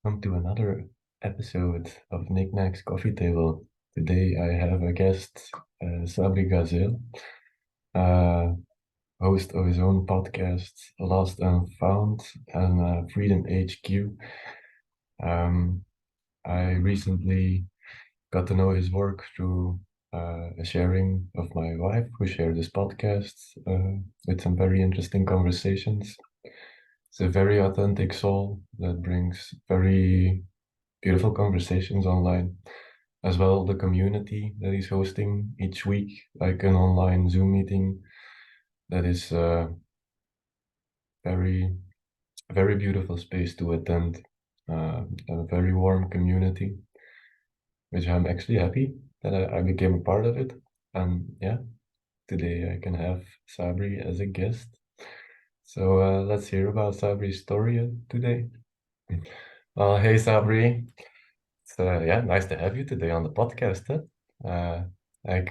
Welcome to another episode of Knickknacks Coffee Table. Today I have a guest, Sabri Gazail, uh, host of his own podcast, Lost and Found, and Freedom HQ. Um, I recently got to know his work through a sharing of my wife, who shared this podcast with some very interesting conversations. It's a very authentic soul that brings very beautiful conversations online, as well the community that he's hosting each week, like an online Zoom meeting that is very, very beautiful space to attend, and a very warm community, which I'm actually happy that I became a part of it. And yeah, today I can have Sabri as a guest. So let's hear about Sabri's story today. Well, hey Sabri, it's yeah, nice to have you today on the podcast. Huh? Like,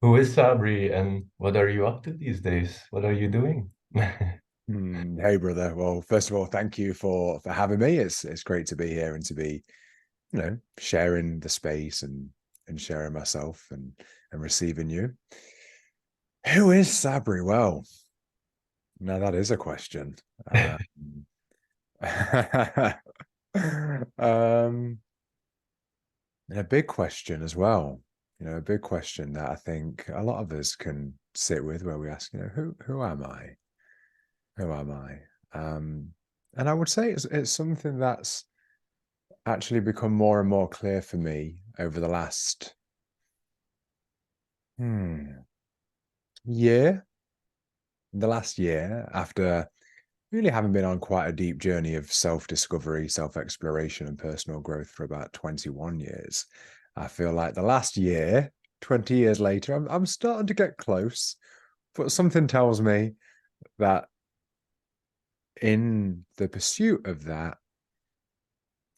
who is Sabri and what are you up to these days? What are you doing? Hey brother. Well, first of all, thank you for having me. It's great to be here and to be, sharing the space and sharing myself and receiving you. Who is Sabri? Well, now that is a question. Um, um, and a big question as well. A big question that I think a lot of us can sit with, where we ask, who am I? Who am I? And I would say it's something that's actually become more and more clear for me over the last hmm, year. The last year, after really having been on quite a deep journey of self-discovery, self-exploration, and personal growth for about 21 years, I feel like the last year, 20 years later, I'm starting to get close. But something tells me that in the pursuit of that,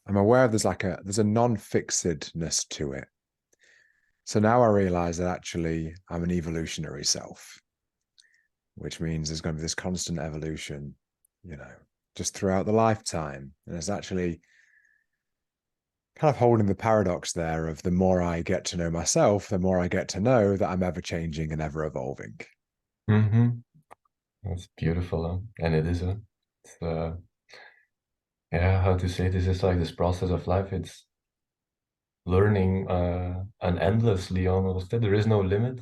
I'm aware there's a non-fixedness to it. So now I realize that actually I'm an evolutionary self, which means there's going to be this constant evolution, you know, just throughout the lifetime. And it's actually kind of holding the paradox there of the more I get to know myself, the more I get to know that I'm ever changing and ever evolving. hmm That's beautiful, huh? And it is a, it's, yeah, how to say this is like this process of life. It's learning and endlessly almost. There is no limit.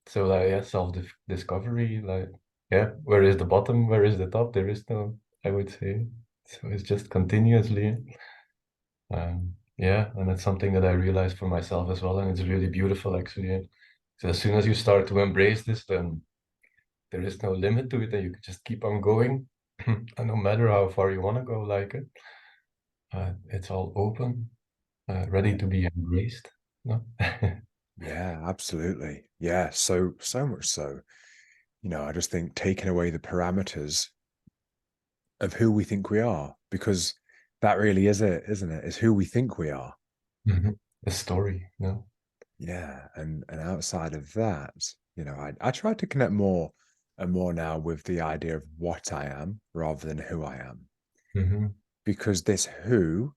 So like yeah, self-discovery, like yeah, where is the bottom? Where is the top? There is no, I would say. So it's just continuously. Yeah, and it's something that I realized for myself as well, and it's really beautiful actually. So as soon as you start to embrace this, then there is no limit to it, and you can just keep on going, and no matter how far you want to go, like it, it's all open, ready Yeah. to be embraced. No? Yeah, absolutely. Yeah. So much so. I just think taking away the parameters of who we think we are, because that really is it, isn't it? Is who we think we are. Mhm. The story, no? Yeah, and outside of that, I try to connect more and more now with the idea of what I am rather than who I am, hmm because this who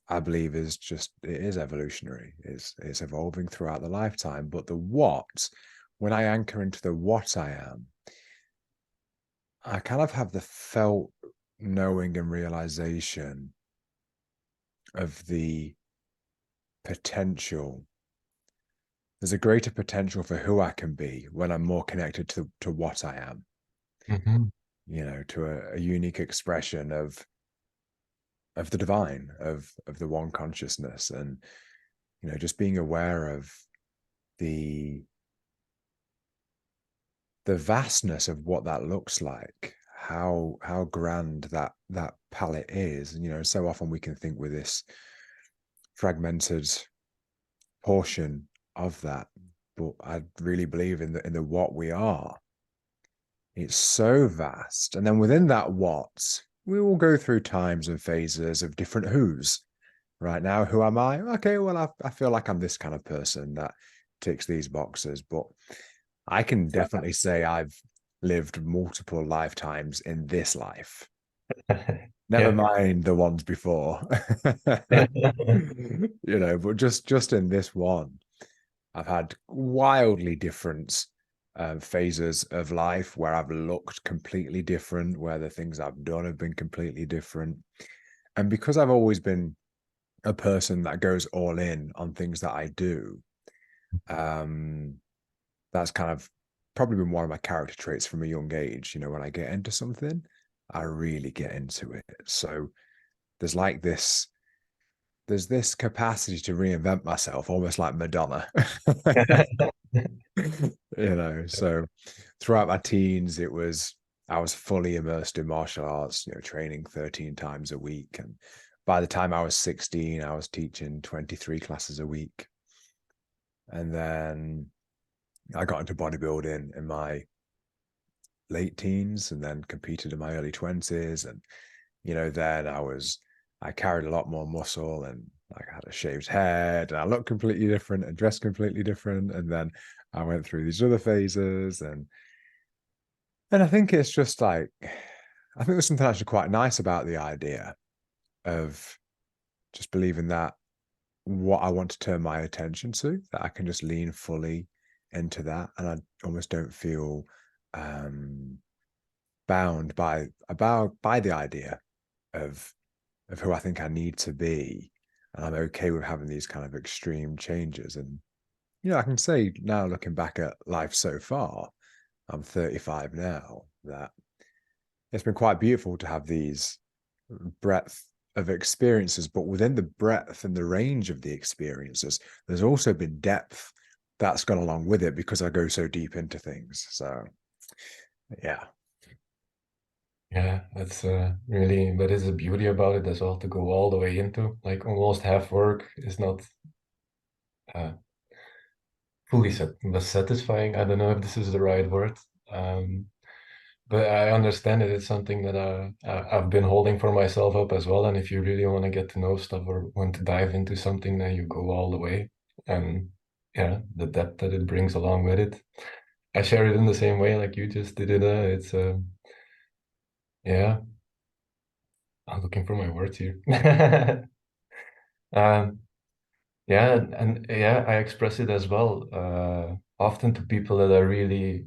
I believe it is evolutionary, it's evolving throughout the lifetime, but the what, when I anchor into the what I am, I kind of have the felt knowing and realization of the potential. There's a greater potential for who I can be when I'm more connected to what I am, hmm to a unique expression of the divine, of the one consciousness, and just being aware of the the vastness of what that looks like, how grand that palette is. And so often we can think with this fragmented portion of that, but I really believe in the what we are. It's so vast. And then within that what, we will go through times and phases of different who's. Right now, who am I? Okay, well, I feel like I'm this kind of person that ticks these boxes, but I can definitely say I've lived multiple lifetimes in this life. Never Yeah. mind the ones before. But just in this one, I've had wildly different phases of life where I've looked completely different, where the things I've done have been completely different. And because I've always been a person that goes all in on things that I do, um, that's kind of probably been one of my character traits from a young age. When I get into something, I really get into it. So there's like there's this capacity to reinvent myself, almost like Madonna. So throughout my teens, I was fully immersed in martial arts, training 13 times a week. And by the time I was 16, I was teaching 23 classes a week. And then I got into bodybuilding in my late teens and then competed in my early 20s. And, then I carried a lot more muscle and I had a shaved head and I looked completely different and dressed completely different. And then I went through these other phases and I think it's just like, I think there's something actually quite nice about the idea of just believing that what I want to turn my attention to, that I can just lean fully into that. And I almost don't feel um, bound by the idea of who I think I need to be. And I'm okay with having these kind of extreme changes. And, I can say now looking back at life so far, I'm 35 now, that it's been quite beautiful to have these breadth of experiences, but within the breadth and the range of the experiences, there's also been depth that's gone along with it because I go so deep into things. So, yeah. Yeah, that's really, that is the beauty about it as well, to go all the way into, like, almost half work is not uh, fully satisfying. I don't know if this is the right word. Um, but I understand it. It's something that I've been holding for myself up as well. And if you really want to get to know stuff or want to dive into something, then you go all the way. And yeah, the depth that it brings along with it. I share it in the same way like you just did it. It's yeah, I'm looking for my words here. Um, yeah, and yeah, I express it as well. Often to people that I really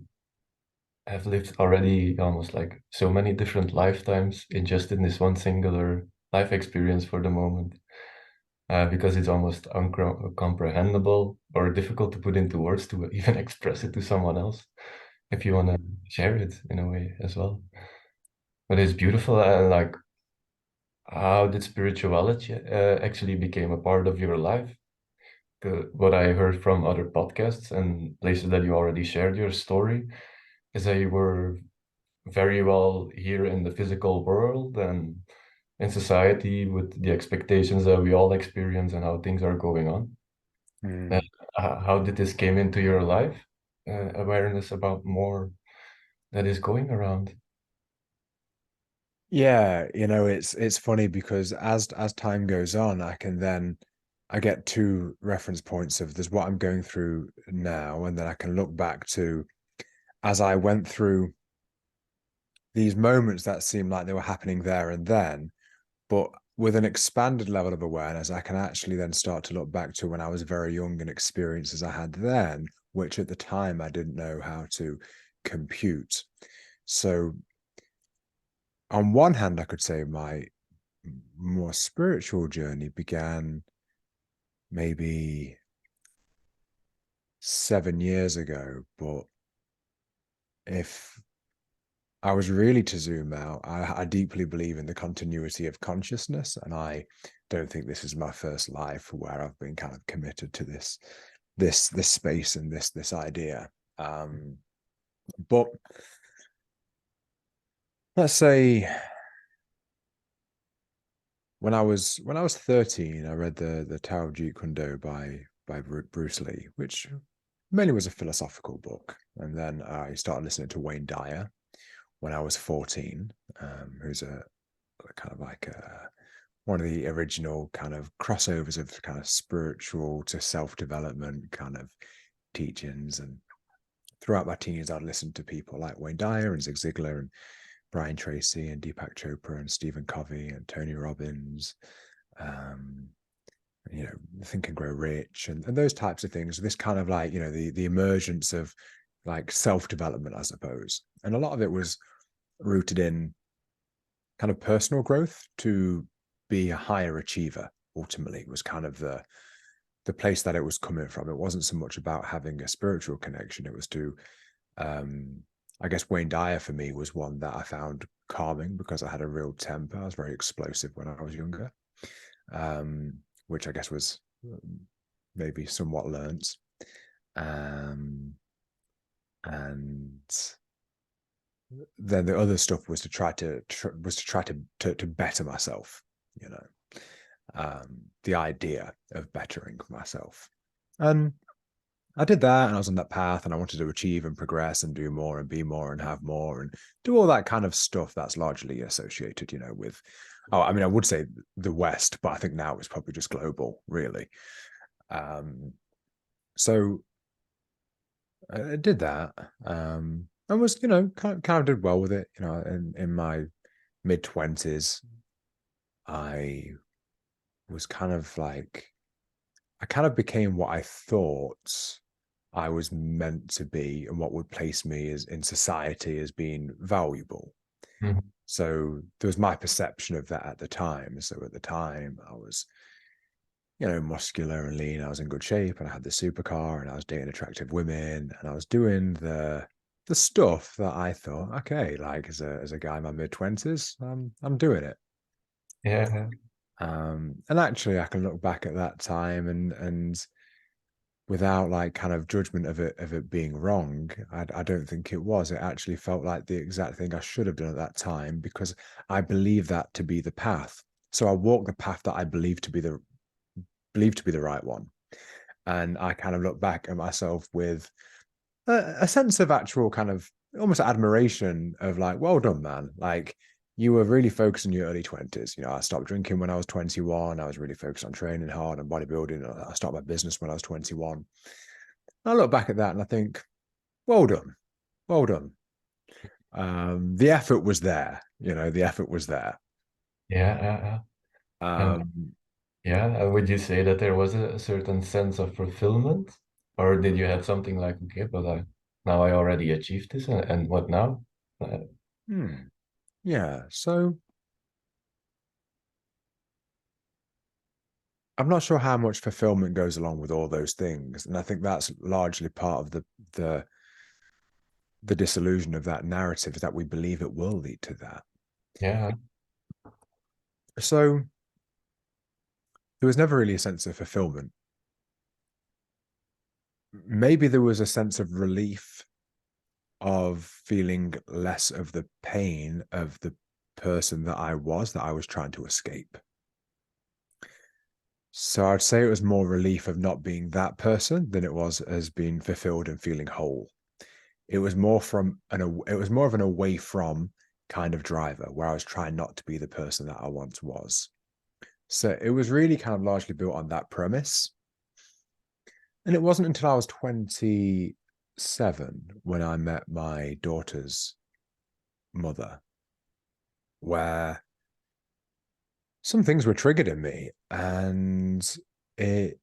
have lived already almost like so many different lifetimes in just in this one singular life experience for the moment, because it's almost uncomprehendable or difficult to put into words to even express it to someone else if you want to share it in a way as well. But it's beautiful, and like, how did spirituality actually became a part of your life? What I heard from other podcasts and places that you already shared your story is that you were very well here in the physical world and in society with the expectations that we all experience and how things are going on. Uh, Mm. how did this came into your life? Awareness about more that is going around. Yeah, it's funny because as time goes on, I get two reference points of there's what I'm going through now, and then I can look back to as I went through these moments that seemed like they were happening there and then, but with an expanded level of awareness, I can actually then start to look back to when I was very young and experiences I had then, which at the time I didn't know how to compute. So on one hand, I could say my more spiritual journey began maybe 7 years ago. But if I was really to zoom out, I deeply believe in the continuity of consciousness. And I don't think this is my first life where I've been kind of committed to this space and this idea. But let's say when I was 13, I read the Tao of Jeet Kune Do by Bruce Lee, which mainly was a philosophical book. And then I started listening to Wayne Dyer when I was 14, who's a kind of like one of the original kind of crossovers of kind of spiritual to self-development kind of teachings. And throughout my teens, I'd listened to people like Wayne Dyer and Zig Ziglar Brian Tracy and Deepak Chopra and Stephen Covey and Tony Robbins, Think and Grow Rich and those types of things. This kind of like, the emergence of like self-development, I suppose. And a lot of it was rooted in kind of personal growth to be a higher achiever. Ultimately, was kind of the place that it was coming from. It wasn't so much about having a spiritual connection. It was to, I guess Wayne Dyer for me was one that I found calming because I had a real temper. I was very explosive when I was younger, which I guess was maybe somewhat learnt. And then the other stuff was to try to better myself, the idea of bettering myself. And I did that, and I was on that path, and I wanted to achieve and progress and do more and be more and have more and do all that kind of stuff that's largely associated, with, I would say the West, but I think now it's probably just global, really. So I did that, and was, kind of did well with it. In my mid-20s, I was kind of like, I kind of became what I thought I was meant to be and what would place me as in society as being valuable. Mhm. So there was my perception of that at the time. So at the time I was, muscular and lean. I was in good shape and I had the supercar and I was dating attractive women and I was doing the stuff that I thought, okay, like as a guy in my mid-20s, I'm doing it. Yeah. And actually I can look back at that time and without like kind of judgment of it being wrong, I don't think it was. It actually felt like the exact thing I should have done at that time because I believe that to be the path. So I walked the path that I believe to be the right one. And I kind of look back at myself with a sense of actual kind of almost admiration of like, well done, man. Like you were really focused on your early 20s. I stopped drinking when I was 21. I was really focused on training hard and bodybuilding. I started my business when I was 21. I look back at that and I think, well done. Well done. The effort was there, the effort was there. Yeah. And Um, yeah, would you say that there was a certain sense of fulfillment, or did you have something like, okay, but now I already achieved this, and what now? Uh, yeah. So I'm not sure how much fulfillment goes along with all those things. And I think that's largely part of the disillusion of that narrative is that we believe it will lead to that. yeah, So there was never really a sense of fulfillment. Maybe there was a sense of relief of feeling less of the pain of the person that I was trying to escape. So I'd say it was more relief of not being that person than it was as being fulfilled and feeling whole. It was more of an away from kind of driver where I was trying not to be the person that I once was. So it was really kind of largely built on that premise. And it wasn't until I was 27 when I met my daughter's mother, where some things were triggered in me and it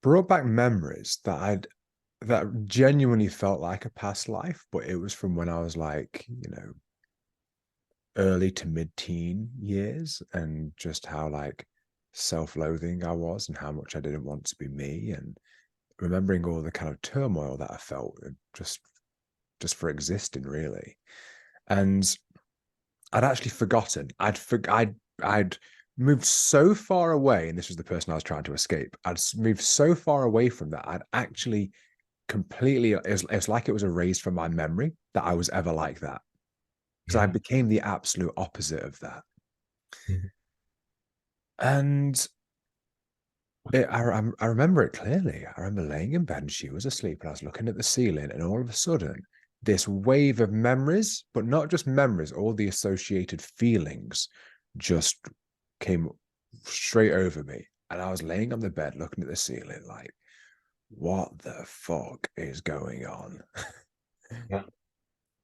brought back memories that genuinely felt like a past life, but it was from when I was like, early to mid-teen years, and just how like self-loathing I was and how much I didn't want to be me, and remembering all the kind of turmoil that I felt just for existing, really. And I'd actually forgotten. I'd moved so far away, and this was the person I was trying to escape. I'd moved so far away from that. I'd actually completely, it's like it was erased from my memory that I was ever like that. Because I yeah. became the absolute opposite of that. Mhm. And I remember it clearly. I remember laying in bed and she was asleep, and I was looking at the ceiling, and all of a sudden, this wave of memories, but not just memories, all the associated feelings just came straight over me. And I was laying on the bed looking at the ceiling, like, what the fuck is going on? Yeah.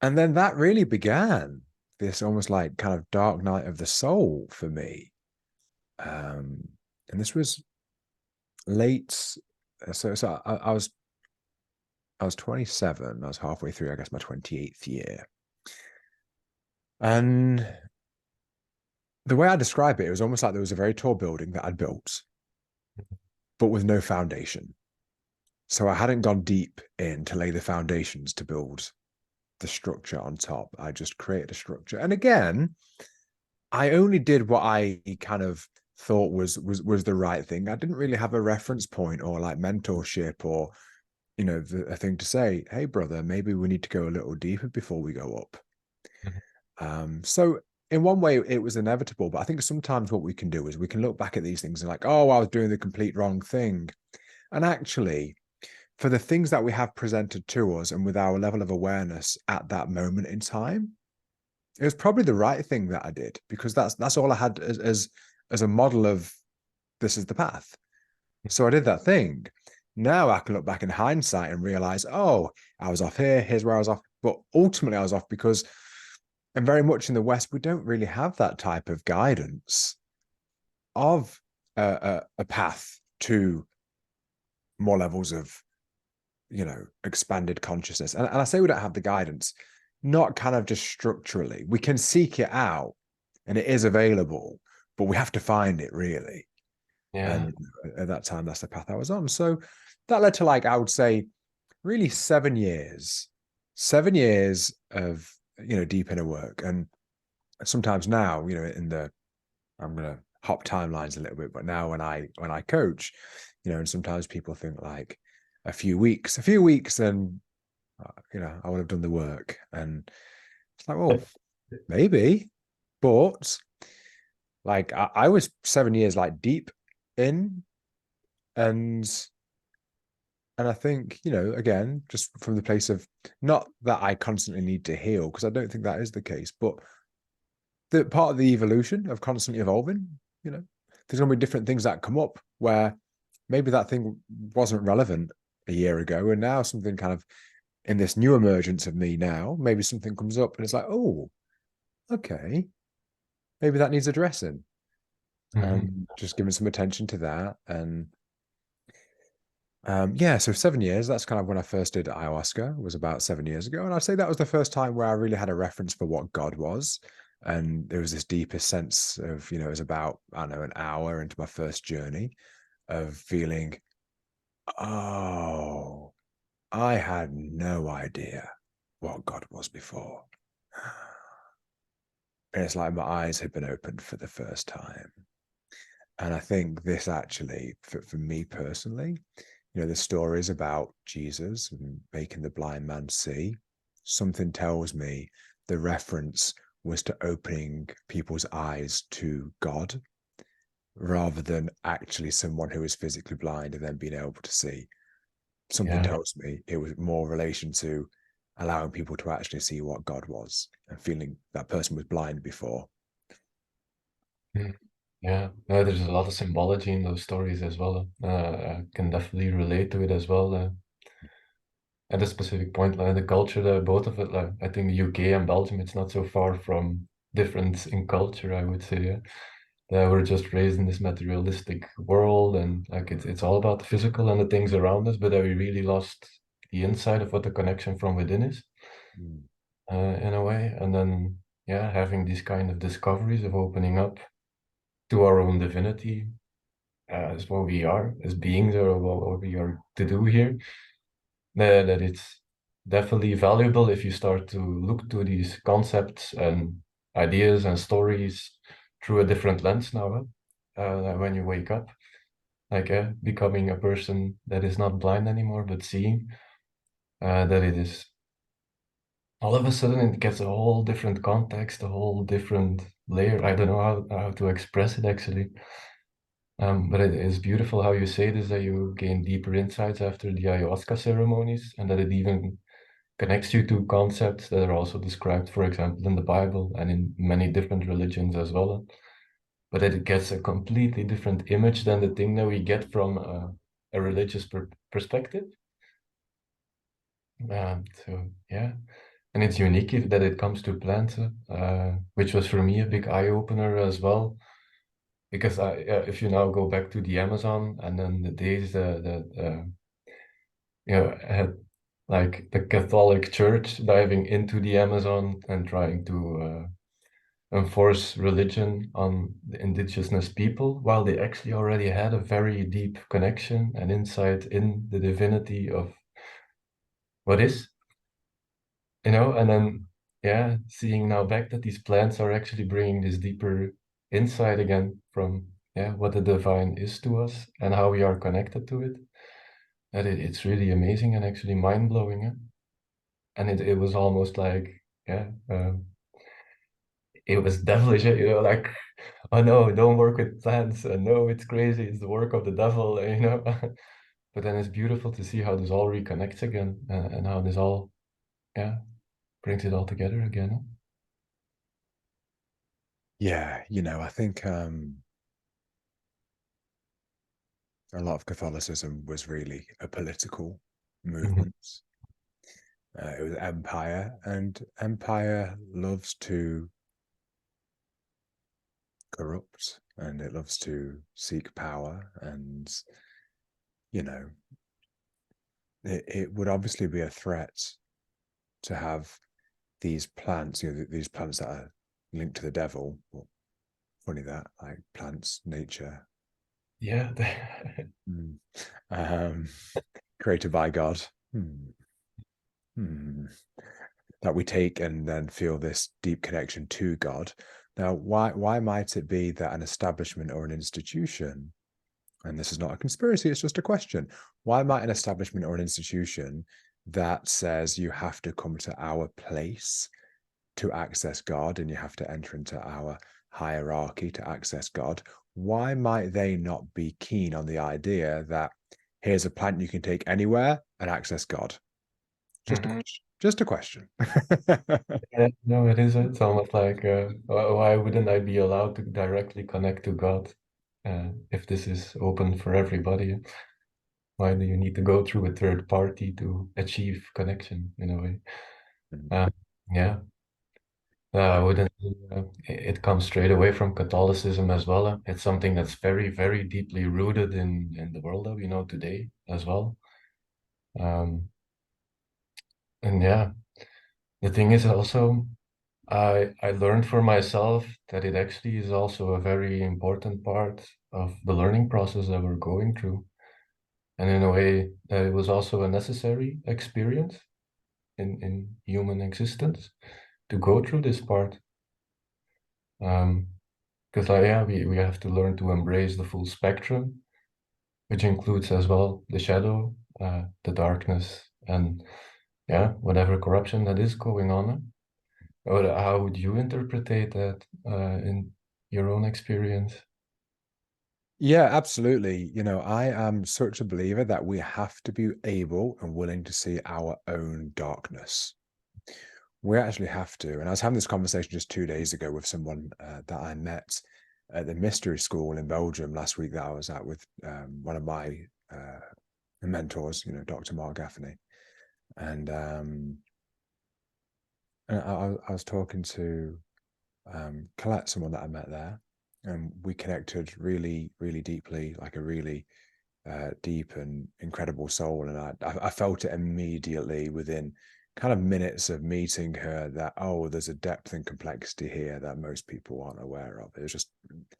And then that really began this almost like kind of dark night of the soul for me. Um, and this was late. I was 27. I was halfway through, I guess, my 28th year. And the way I describe it, it was almost like there was a very tall building that I'd built, but with no foundation. So I hadn't gone deep in to lay the foundations to build the structure on top. I just created a structure. And again, I only did what I kind of thought was the right thing. I didn't really have a reference point or like mentorship or a thing to say, hey brother, maybe we need to go a little deeper before we go up. So in one way it was inevitable, but I think sometimes what we can do is we can look back at these things and like, oh, I was doing the complete wrong thing. And actually, for the things that we have presented to us and with our level of awareness at that moment in time, it was probably the right thing that I did, because that's all I had as a model of this is the path. So I did that thing. Now I can look back in hindsight and realize, oh, I was off here, here's where I was off. But ultimately I was off because, and very much in the West, we don't really have that type of guidance of a path to more levels of, expanded consciousness. And I say we don't have the guidance, not kind of just structurally. We can seek it out and it is available, but we have to find it really. Yeah. And at that time, that's the path I was on. So that led to, like, I would say, really 7 years, 7 years of, deep inner work. And sometimes now, I'm going to hop timelines a little bit, but now when I coach, and sometimes people think like a few weeks, and, I would have done the work. And it's like, well, maybe, but like I was 7 years like deep in, and I think, again, just from the place of not that I constantly need to heal, because I don't think that is the case, but the part of the evolution of constantly evolving, there's going to be different things that come up where maybe that thing wasn't relevant a year ago, and now something kind of in this new emergence of me now, maybe something comes up and it's like, oh, okay, maybe that needs addressing, and just giving some attention to that. And yeah, so 7 years, that's kind of when I first did ayahuasca, was about 7 years ago. And I'd say that was the first time where I really had a reference for what God was. And there was this deepest sense of, it was about, I don't know, an hour into my first journey of feeling, oh, I had no idea what God was before. And it's like my eyes had been opened for the first time. And I think this actually, for me personally, the stories about Jesus and making the blind man see, something tells me the reference was to opening people's eyes to God rather than actually someone who is physically blind and then being able to see. Something Yeah. tells me it was more relation to allowing people to actually see what God was and feeling that person was blind before. Yeah, no, there's a lot of symbology in those stories as well. I can definitely relate to it as well. At a specific point, like the culture, both of it, like I think the UK and Belgium, it's not so far from difference in culture, I would say. Yeah? That we're just raised in this materialistic world, and like it's all about the physical and the things around us, but that we really lost the insight of what the connection from within is, Mm. in a way. And then, yeah, having these kind of discoveries of opening up to our own divinity as what we are as beings, or what we are to do here, that it's definitely valuable if you start to look to these concepts and ideas and stories through a different lens now. When you wake up, like becoming a person that is not blind anymore, but seeing that it is all of a sudden it gets a whole different context, a whole different layer. I don't know how to express it actually. But it is beautiful how you say this, that you gain deeper insights after the ayahuasca ceremonies, and that it even connects you to concepts that are also described, for example, in the Bible and in many different religions as well. But that it gets a completely different image than the thing that we get from a religious perspective. So, yeah. And it's unique that it comes to plants, which was for me a big eye opener as well. Because if you now go back to the Amazon and then the days that had like the Catholic Church diving into the Amazon and trying to enforce religion on the indigenous people, while they actually already had a very deep connection and insight in the divinity of what is, and then, yeah, seeing now back that these plants are actually bringing this deeper insight again from, yeah, what the divine is to us and how we are connected to it. That it's really amazing and actually mind-blowing. And it was almost like, yeah, it was devilish, like, oh no, don't work with plants. No, it's crazy. It's the work of the devil. But then it's beautiful to see how this all reconnects again, and how this all, yeah, brings it all together again. Yeah, I think a lot of Catholicism was really a political Mhm. movement. It was empire, and empire loves to corrupt, and it loves to seek power. And you know it would obviously be a threat to have these plants, these plants that are linked to the devil. Well, funny that, like plants, nature, Yeah. mm, um, created by God. Hmm. Hmm. That we take and then feel this deep connection to God. Now, why might it be that an establishment or an institution, and this is not a conspiracy, it's just a question, why might an establishment or an institution that says you have to come to our place to access God and you have to enter into our hierarchy to access God, why might they not be keen on the idea that here's a plant you can take anywhere and access God? Just a Mhm. question. Just a question. Yeah, no, it is. It's almost like, why wouldn't I be allowed to directly connect to God, if this is open for everybody? Why do you need to go through a third party to achieve connection in a way? Uh, yeah, I wouldn't. It comes straight away from Catholicism as well. It's something that's very, very deeply rooted in the world that we know today as well. Um, and yeah, the thing is also, I learned for myself that it actually is also a very important part of the learning process that we're going through. And in a way, that it was also a necessary experience in human existence to go through this part. Because yeah, we have to learn to embrace the full spectrum, which includes as well the shadow, the darkness, and yeah, whatever corruption that is going on. Or how would you interpret that in your own experience? Yeah, absolutely. I am such a believer that we have to be able and willing to see our own darkness. We actually have to. And I was having this conversation just 2 days ago with someone that I met at the mystery school in Belgium last week that I was at with one of my mentors, Dr. Mark Gaffney. And, I was talking to Colette, someone that I met there, and we connected really, really deeply, like a really deep and incredible soul. And I felt it immediately within kind of minutes of meeting her that, oh, there's a depth and complexity here that most people aren't aware of. It was just,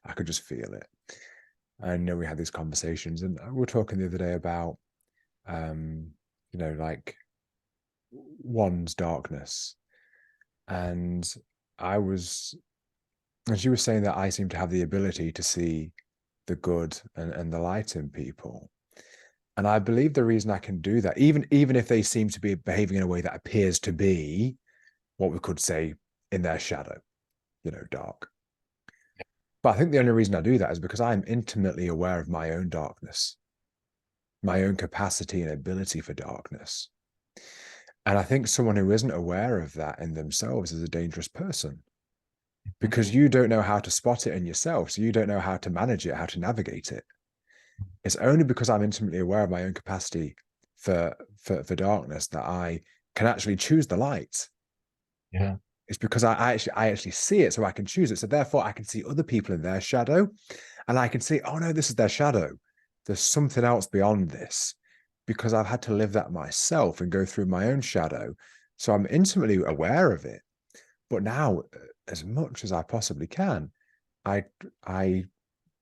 I could just feel it. I know we had these conversations, and we were talking the other day about, um, like one's darkness. And I was, and she was saying that I seem to have the ability to see the good and the light in people. And I believe the reason I can do that, even if they seem to be behaving in a way that appears to be what we could say in their shadow, dark. But I think the only reason I do that is because I'm intimately aware of my own darkness, my own capacity and ability for darkness. And I think someone who isn't aware of that in themselves is a dangerous person because you don't know how to spot it in yourself. So you don't know how to manage it, how to navigate it. It's only because I'm intimately aware of my own capacity for darkness that I can actually choose the light. Yeah. It's because I actually see it, so I can choose it. So therefore, I can see other people in their shadow, and I can see, oh no, this is their shadow. There's something else beyond this, because I've had to live that myself and go through my own shadow. So I'm intimately aware of it. But now, as much as I possibly can, I I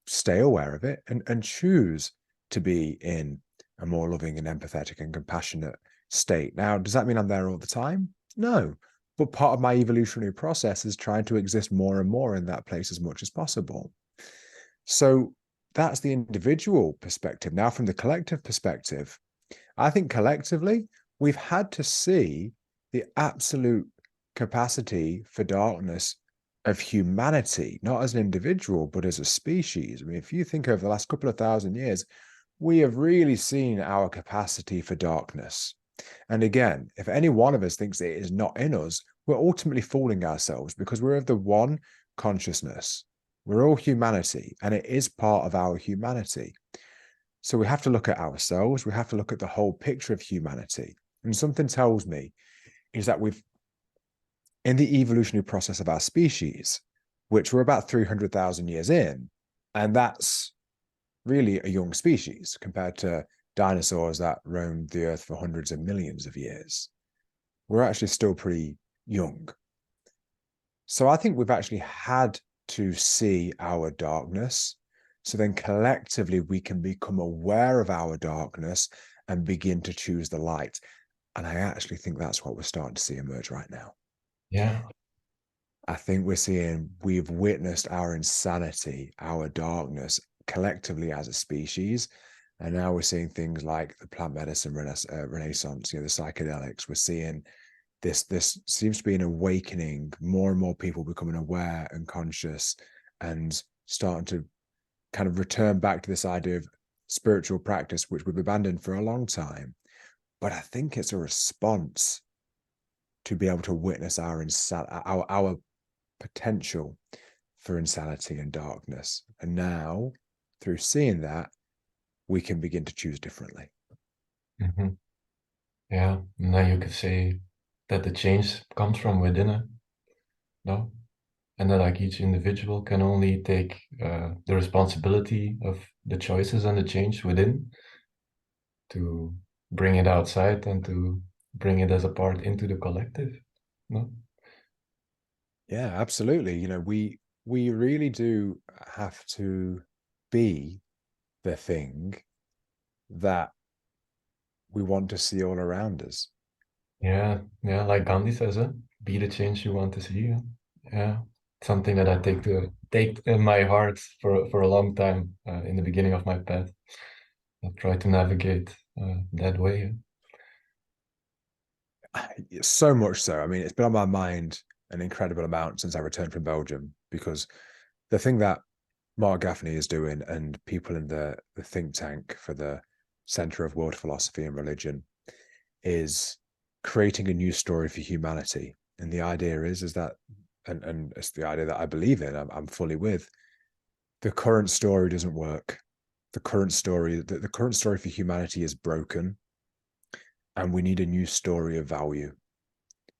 stay aware of it and choose to be in a more loving and empathetic and compassionate state. Now, does that mean I'm there all the time? No. But part of my evolutionary process is trying to exist more and more in that place as much as possible. So that's the individual perspective. Now, from the collective perspective, I think collectively, we've had to see the absolute capacity for darkness of humanity, not as an individual, but as a species. I mean, if you think over the last couple of thousand years, we have really seen our capacity for darkness. And again, if any one of us thinks it is not in us, we're ultimately fooling ourselves because we're of the one consciousness. We're all humanity, and it is part of our humanity. So we have to look at ourselves. We have to look at the whole picture of humanity. And something tells me is that we've, in the evolutionary process of our species, which we're about 300,000 years in, and that's really a young species compared to dinosaurs that roamed the earth for hundreds of millions of years. We're actually still pretty young. So I think we've actually had to see our darkness. So then collectively, we can become aware of our darkness and begin to choose the light. And I actually think that's what we're starting to see emerge right now. Yeah. I think we've witnessed our insanity, our darkness collectively as a species. And now we're seeing things like the plant medicine renaissance, the psychedelics. We're seeing this seems to be an awakening, more and more people becoming aware and conscious and starting to kind of return back to this idea of spiritual practice, which we've abandoned for a long time. But I think it's a response to be able to witness our potential for insanity and darkness. And now, through seeing that, we can begin to choose differently. Hmm. Yeah. Now you could say that the change comes from within it, no? And that like each individual can only take the responsibility of the choices and the change within to bring it outside and to bring it as a part into the collective. No? Yeah, absolutely. We really do have to be the thing that we want to see all around us. Yeah, yeah, like Gandhi says, be the change you want to see. Yeah, something that I take in my heart for a long time in the beginning of my path. I try to navigate that way. So much so. I mean, it's been on my mind an incredible amount since I returned from Belgium because the thing that Mark Gaffney is doing and people in the think tank for the Center of World Philosophy and Religion is creating a new story for humanity. And the idea is that, and it's the idea that I believe in, I'm fully with, the current story doesn't work. The current story for humanity is broken. And we need a new story of value,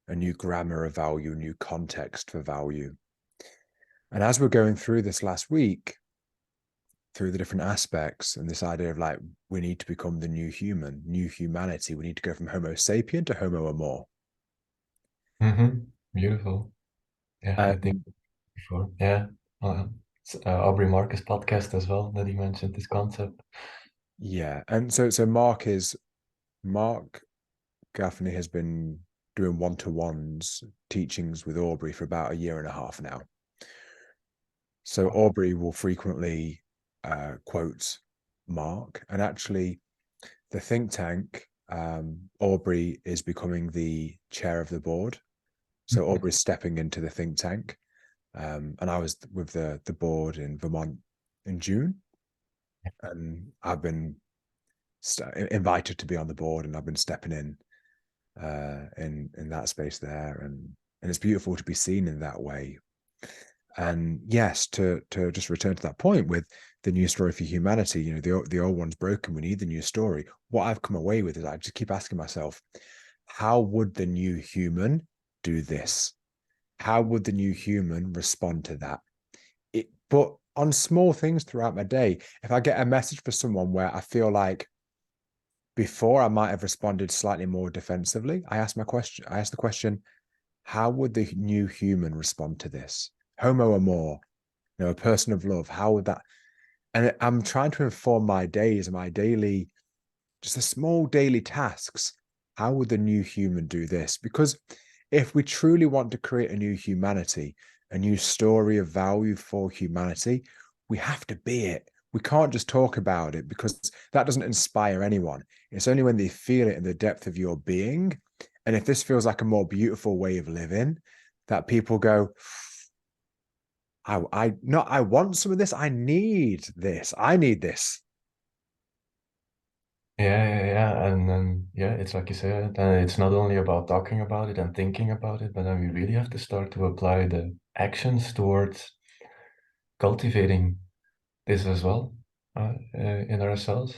a new grammar of value, new context for value. And as we're going through this last week, through the different aspects and this idea of like, we need to become the new human, new humanity. We need to go from Homo sapien to Homo amor. Beautiful. Yeah, I think And before. Yeah, Aubrey Marcus podcast as well that he mentioned this concept. yeah, and so Mark Gaffney has been doing one-to-ones teachings with Aubrey for about a year and a half now. So Wow. Aubrey will frequently quote Mark, and actually, the think tank, Aubrey is becoming the chair of the board. So Mhm. Aubrey's stepping into the think tank, and I was with the board in Vermont in June, and I've been invited to be on the board, and I've been stepping in that space there, and it's beautiful to be seen in that way. And yes, to just return to that point with the new story for humanity, the old one's broken. We need the new story. What I've come away with is I just keep asking myself, how would the new human do this? How would the new human respond to that? But on small things throughout my day, if I get a message for someone where I feel like before I might have responded slightly more defensively, I ask the question, how would the new human respond to this? Homo amor, a person of love, how would that? And I'm trying to inform my days, my daily, just the small daily tasks. How would the new human do this? Because if we truly want to create a new humanity, a new story of value for humanity, we have to be it. We can't just talk about it because that doesn't inspire anyone. It's only when they feel it in the depth of your being. And if this feels like a more beautiful way of living, that people go, I want some of this. I need this. I need this. Yeah. And then, yeah, it's like you said, it's not only about talking about it and thinking about it, but then we really have to start to apply the actions towards cultivating this as well in ourselves,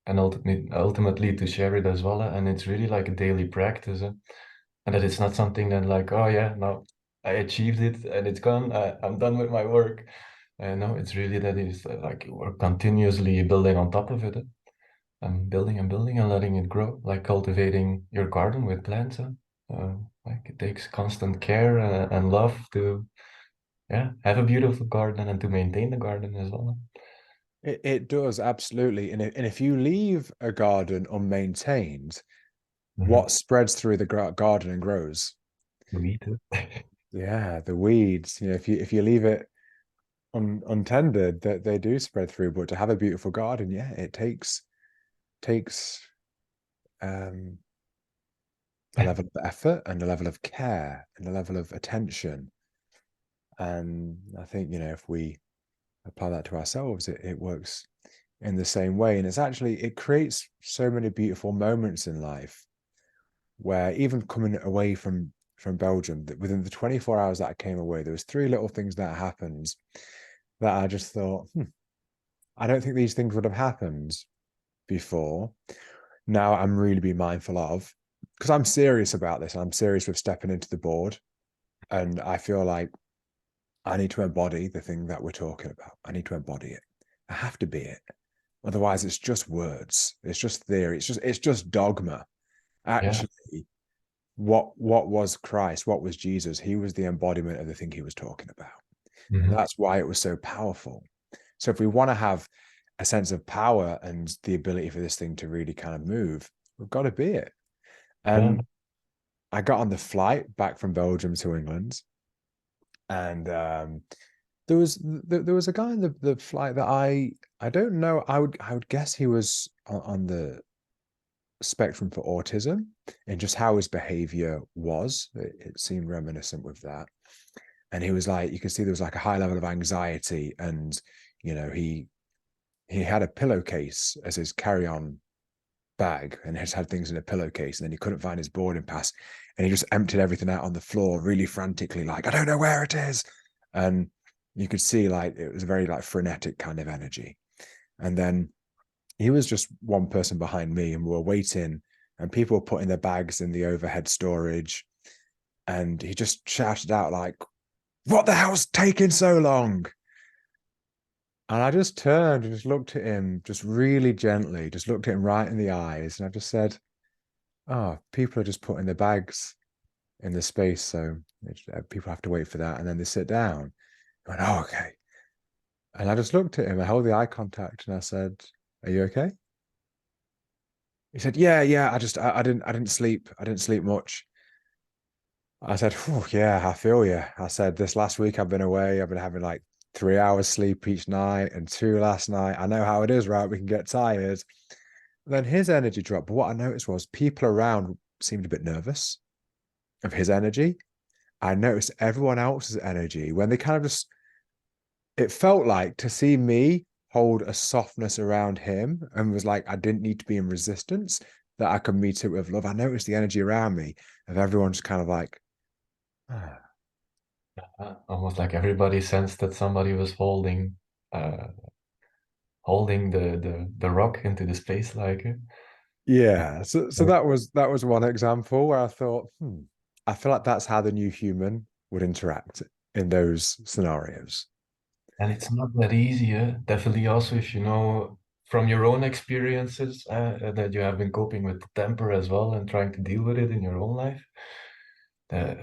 and ultimately to share it as well. And it's really like a daily practice, and that it's not something that like, oh yeah, now I achieved it and it's gone. I'm done with my work. No, it's really that it's like we're continuously building on top of it, and building and letting it grow, like cultivating your garden with plants. Like it takes constant care and love to, yeah, have a beautiful garden and to maintain the garden as well. It does, absolutely. And if you leave a garden unmaintained, Mm-hmm. what spreads through the garden and grows? Me too. Yeah, the weeds. If you leave it untended, that they do spread through. But to have a beautiful garden, yeah, it takes um, a level of effort and a level of care and a level of attention. And I think, if we apply that to ourselves, it works in the same way. And it creates so many beautiful moments in life where even coming away from Belgium, that within the 24 hours that I came away, there was three little things that happened that I just thought, I don't think these things would have happened before. Now I'm really being mindful of, because I'm serious about this. I'm serious with stepping into the board. And I feel like I need to embody the thing that we're talking about. I need to embody it. I have to be it. Otherwise, it's just words. It's just theory. It's just dogma. Yeah. Actually, what was Christ? What was Jesus? He was the embodiment of the thing he was talking about. And Mm-hmm. that's why it was so powerful. So if we want to have a sense of power and the ability for this thing to really kind of move, we've got to be it. Yeah. And I got on the flight back from Belgium to England, and there was a guy in the flight that I don't know. I would guess he was on the spectrum for autism, and just how his behavior was. It seemed reminiscent with that. And he was like, you could see there was like a high level of anxiety, and he had a pillowcase as his carry-on bag, and has had things in a pillowcase, and then he couldn't find his boarding pass, and he just emptied everything out on the floor really frantically, like, I don't know where it is. And you could see like it was a very like frenetic kind of energy. And then he was just one person behind me, and we were waiting, and people were putting their bags in the overhead storage, and he just shouted out like, what the hell's taking so long? And I just turned and just looked at him, just really gently, just looked at him right in the eyes. And I just said, oh, people are just putting their bags in the space. So people have to wait for that. And then they sit down. I went, oh, okay. And I just looked at him, I held the eye contact, and I said, are you okay? He said, yeah. I didn't sleep. I didn't sleep much. I said, oh, yeah, I feel you. I said, this last week I've been away. I've been having like 3 hours sleep each night and two last night. I know how it is, right? We can get tired. Then his energy dropped. But what I noticed was people around seemed a bit nervous of his energy. I noticed everyone else's energy when they kind of just, it felt like to see me hold a softness around him and was like, I didn't need to be in resistance, that I could meet it with love. I noticed the energy around me of everyone just kind of like, ah. Almost like everybody sensed that somebody was uh, holding the rock into the space, like. Yeah. So that was one example where I thought, I feel like that's how the new human would interact in those scenarios. And it's not that easy, definitely also if you know from your own experiences that you have been coping with temper as well and trying to deal with it in your own life. Uh,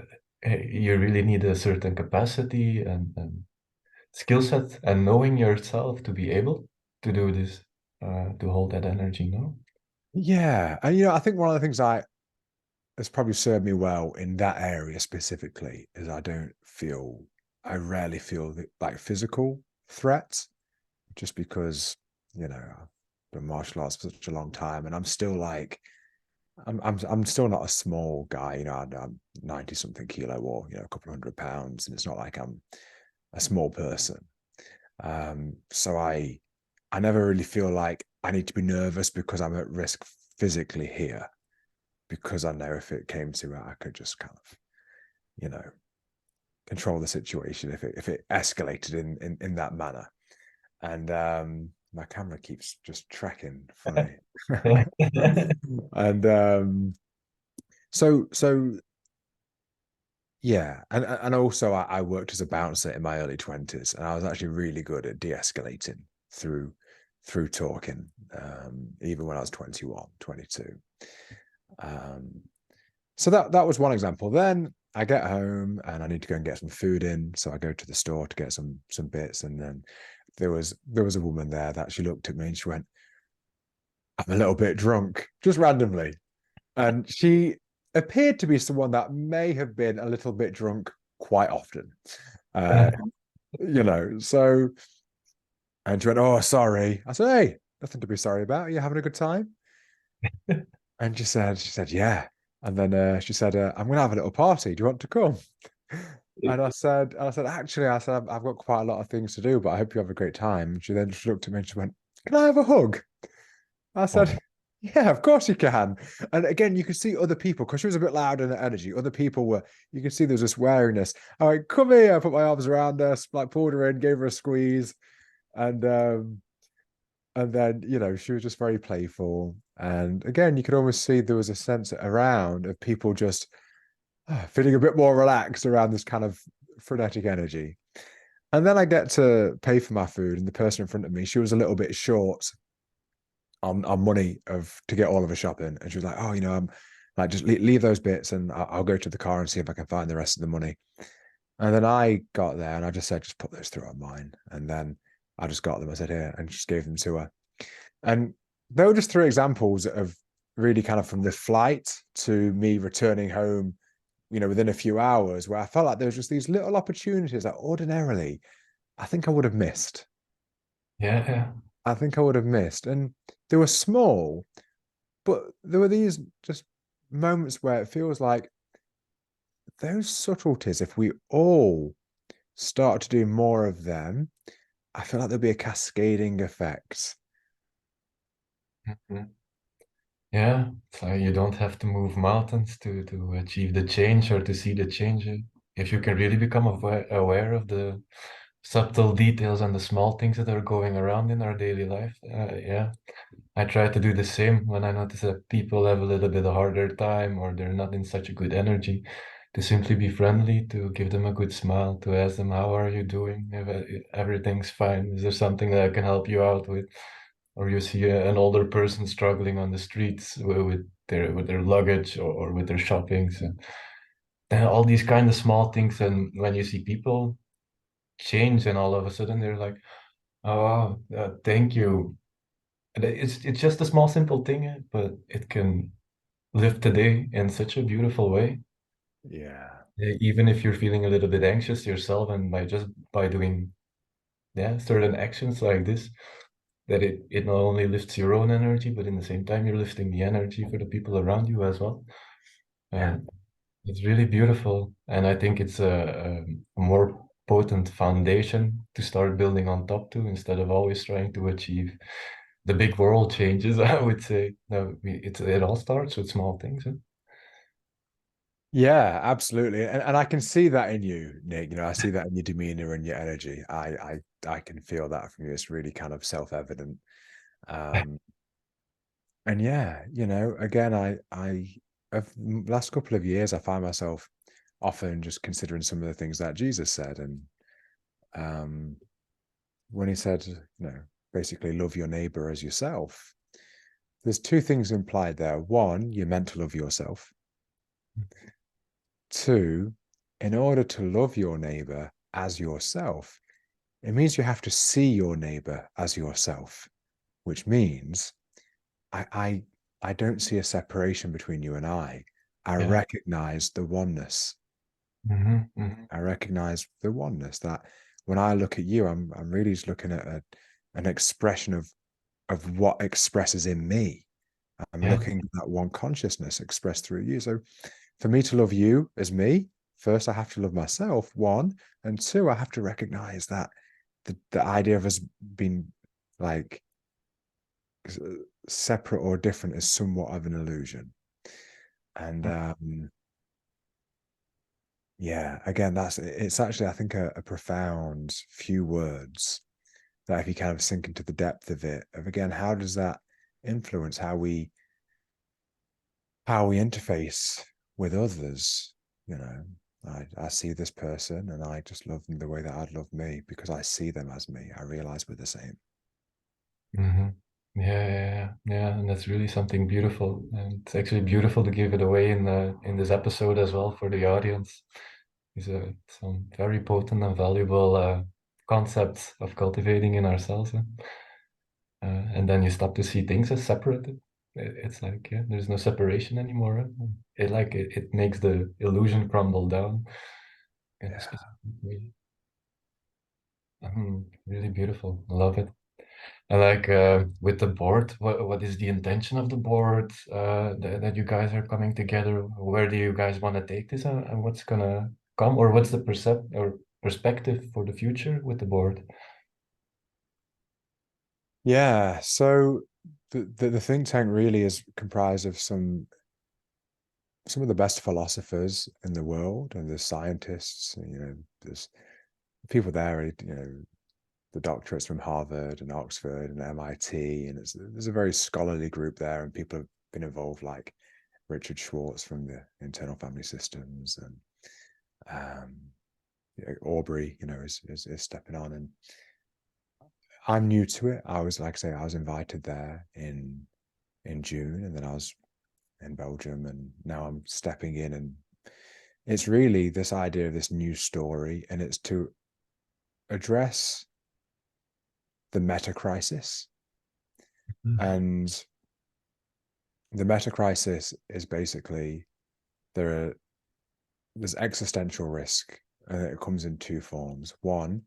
you really need a certain capacity and skill set and knowing yourself to be able to do this, to hold that energy, no? Yeah, and you know, I think one of the things I has probably served me well in that area specifically is I rarely feel like physical threats, just because you know I've been martial arts for such a long time, and I'm still like I'm still not a small guy. You know, I'm 90 something kilo, or you know, a couple of 100 pounds, and it's not like I'm a small person. So I never really feel like I need to be nervous because I'm at risk physically here, because I know if it came to it, I could just kind of, you know, control the situation if it escalated in that manner. And my camera keeps just tracking funny. And so yeah, and also I worked as a bouncer in my early 20s, and I was actually really good at de-escalating through talking, even when I was 21, 22. Um, so that was one example. Then I get home and I need to go and get some food in. So I go to the store to get some bits. And then there was a woman there that she looked at me and she went, "I'm a little bit drunk," just randomly. And she appeared to be someone that may have been a little bit drunk quite often. Uh, you know, so and she went, "Oh, sorry." I said, "Hey, nothing to be sorry about. Are you having a good time?" And she said, "Yeah." And then she said, "I'm going to have a little party. Do you want to come?" And actually, I said, I've got quite a lot of things to do, but I hope you have a great time. And she then just looked at me and she went, "Can I have a hug?" I said, Oh, "Yeah, of course you can." And again, you could see other people because she was a bit loud in the energy. Other people were, you could see there was this wariness. I went, "Come here." I put my arms around her, like pulled her in, gave her a squeeze. And and then, you know, she was just very playful. And again, you could almost see there was a sense around of people just feeling a bit more relaxed around this kind of frenetic energy. And then I get to pay for my food, and the person in front of me, she was a little bit short on money of to get all of her shopping, and she was like, "Oh, you know, I'm like just leave those bits, and I'll go to the car and see if I can find the rest of the money." And then I got there, and I just said, "Just put those through on mine," and then I just got them. I said, "Here," and just gave them to her. And they were just three examples of really kind of from the flight to me returning home, you know, within a few hours, where I felt like there was just these little opportunities that ordinarily I think I would have missed. yeah, yeah. I think I would have missed. And they were small, but there were these just moments where it feels like those subtleties, if we all start to do more of them, I feel like there'll be a cascading effect. Mhm. Yeah, it's like you don't have to move mountains to achieve the change or to see the change. If you can really become aware of the subtle details and the small things that are going around in our daily life, yeah, I try to do the same when I notice that people have a little bit harder time or they're not in such a good energy, to simply be friendly, to give them a good smile, to ask them, how are you doing? If everything's fine, is there something that I can help you out with? Or you see an older person struggling on the streets with their luggage or with their shoppings and all these kind of small things. And when you see people change, and all of a sudden they're like, "Oh, thank you." And it's just a small, simple thing, but it can live today in such a beautiful way. Yeah. Even if you're feeling a little bit anxious yourself, and by doing certain actions like this, that it not only lifts your own energy, but in the same time you're lifting the energy for the people around you as well. Yeah. And it's really beautiful. And I think it's a more potent foundation to start building on top to, instead of always trying to achieve the big world changes. I would say no, it all starts with small things. Huh? Yeah, absolutely. And I can see that in you, Nick. You know, I see that in your demeanor and your energy. I can feel that from you. It's really kind of self-evident. Um, and yeah, you know, again, I of last couple of years, I find myself often just considering some of the things that Jesus said. And um, when he said, basically love your neighbor as yourself, there's two things implied there. One, you're meant to love yourself. Two, in order to love your neighbor as yourself, it means you have to see your neighbor as yourself, which means I don't see a separation between you and I. I Yeah. recognize the oneness. Hmm. Hmm. I recognize the oneness that when I look at you, I'm really just looking at an expression of what expresses in me. I'm Yeah. looking at that one consciousness expressed through you. So for me to love you as me, first I have to love myself, one, and two, I have to recognize that the idea of us being like separate or different is somewhat of an illusion. And yeah, again, it's actually, I think, a profound few words that if you kind of sink into the depth of it, of again, how does that influence how we interface with others? You know, I see this person and I just love them the way that I'd love me because I see them as me. I realize we're the same. Hmm. Yeah, yeah, yeah, yeah, and that's really something beautiful. And it's actually beautiful to give it away in this episode as well for the audience. These are some very potent and valuable concepts of cultivating in ourselves. And then you stop to see things as separated. It's like, yeah, there's no separation anymore. It makes the illusion crumble down in a Yeah. specific way. Really beautiful. I love it. And like with the board, what is the intention of the board that you guys are coming together? Where do you guys want to take this, and what's gonna come, or what's the perspective for the future with the board? Yeah. So the think tank really is comprised of some of the best philosophers in the world, and there's scientists. There's people there. The doctorates from Harvard and Oxford and MIT, and there's a very scholarly group there, and people have been involved, like Richard Schwartz from the Internal Family Systems, and um, Aubrey, is stepping on, and I'm new to it. I was, like I say, I was invited there in June, and then I was in Belgium, and now I'm stepping in, and it's really this idea of this new story, and it's to address the meta crisis. Mhm. And the meta crisis is basically there's existential risk, and it comes in two forms. One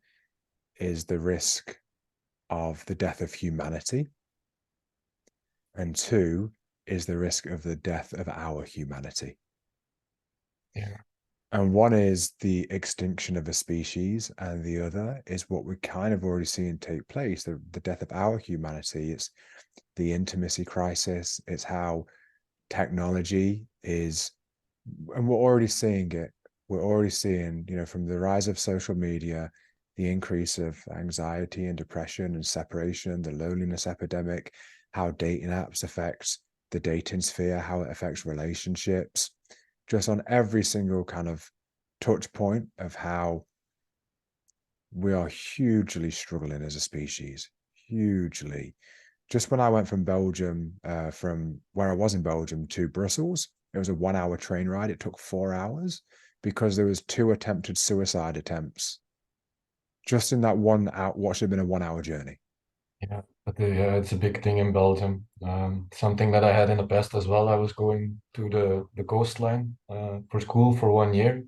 is the risk of the death of humanity, and two is the risk of the death of our humanity. Yeah. And one is the extinction of a species, and the other is what we're kind of already seeing take place, the death of our humanity. It's the intimacy crisis. It's how technology is, and we're already seeing it. We're already seeing, from the rise of social media, the increase of anxiety and depression and separation, the loneliness epidemic, how dating apps affect the dating sphere, how it affects relationships, just on every single kind of touch point of how we are hugely struggling as a species, hugely. Just when I went from Belgium, from where I was in Belgium to Brussels, it was a 1 hour train ride. It took 4 hours because there was two attempted suicide attempts just in that what should have been a 1 hour journey. Yeah, but yeah, it's a big thing in Belgium. Something that I had in the past as well. I was going to the coastline for school for 1 year,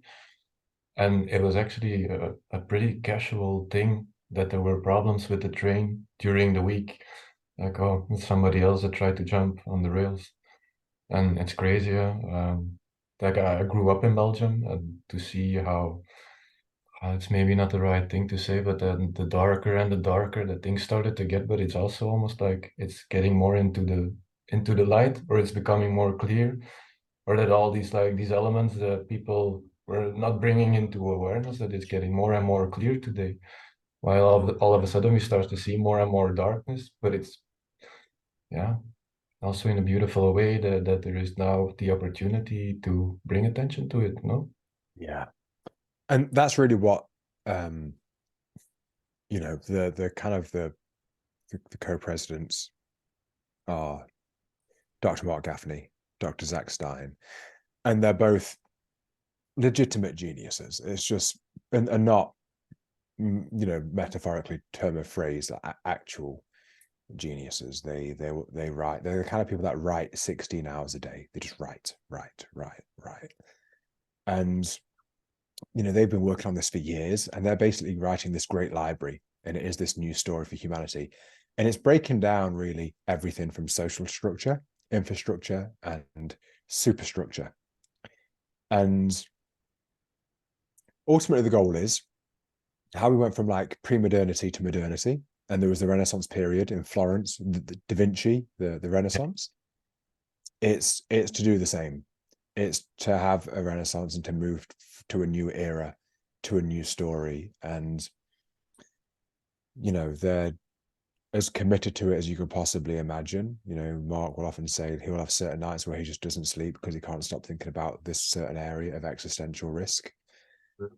and it was actually a pretty casual thing that there were problems with the train during the week. Like, oh, it's somebody else that tried to jump on the rails, and it's crazy. Yeah. Like I grew up in Belgium, and to see how it's maybe not the right thing to say, but then the darker and the darker the things started to get, but it's also almost like it's getting more into the light, or it's becoming more clear, or that all these elements that people were not bringing into awareness, that it's getting more and more clear today. While all of a sudden we start to see more and more darkness, but it's, yeah, also in a beautiful way that there is now the opportunity to bring attention to it, no? Yeah. And that's really what um the kind of the co-presidents are Dr. Mark Gaffney, Dr. Zach Stein, and they're both legitimate geniuses. It's just and not metaphorically term of phrase, actual geniuses. They write. They're the kind of people that write 16 hours a day. They just write, write. And they've been working on this for years, and they're basically writing this great library, and it is this new story for humanity. And it's breaking down really everything from social structure, infrastructure, and superstructure. And ultimately, the goal is how we went from like pre-modernity to modernity. And there was the Renaissance period in Florence, the Da Vinci, the Renaissance. It's to do the same. It's to have a Renaissance and to move to a new era, to a new story. And they're as committed to it as you could possibly imagine. Mark will often say he will have certain nights where he just doesn't sleep because he can't stop thinking about this certain area of existential risk.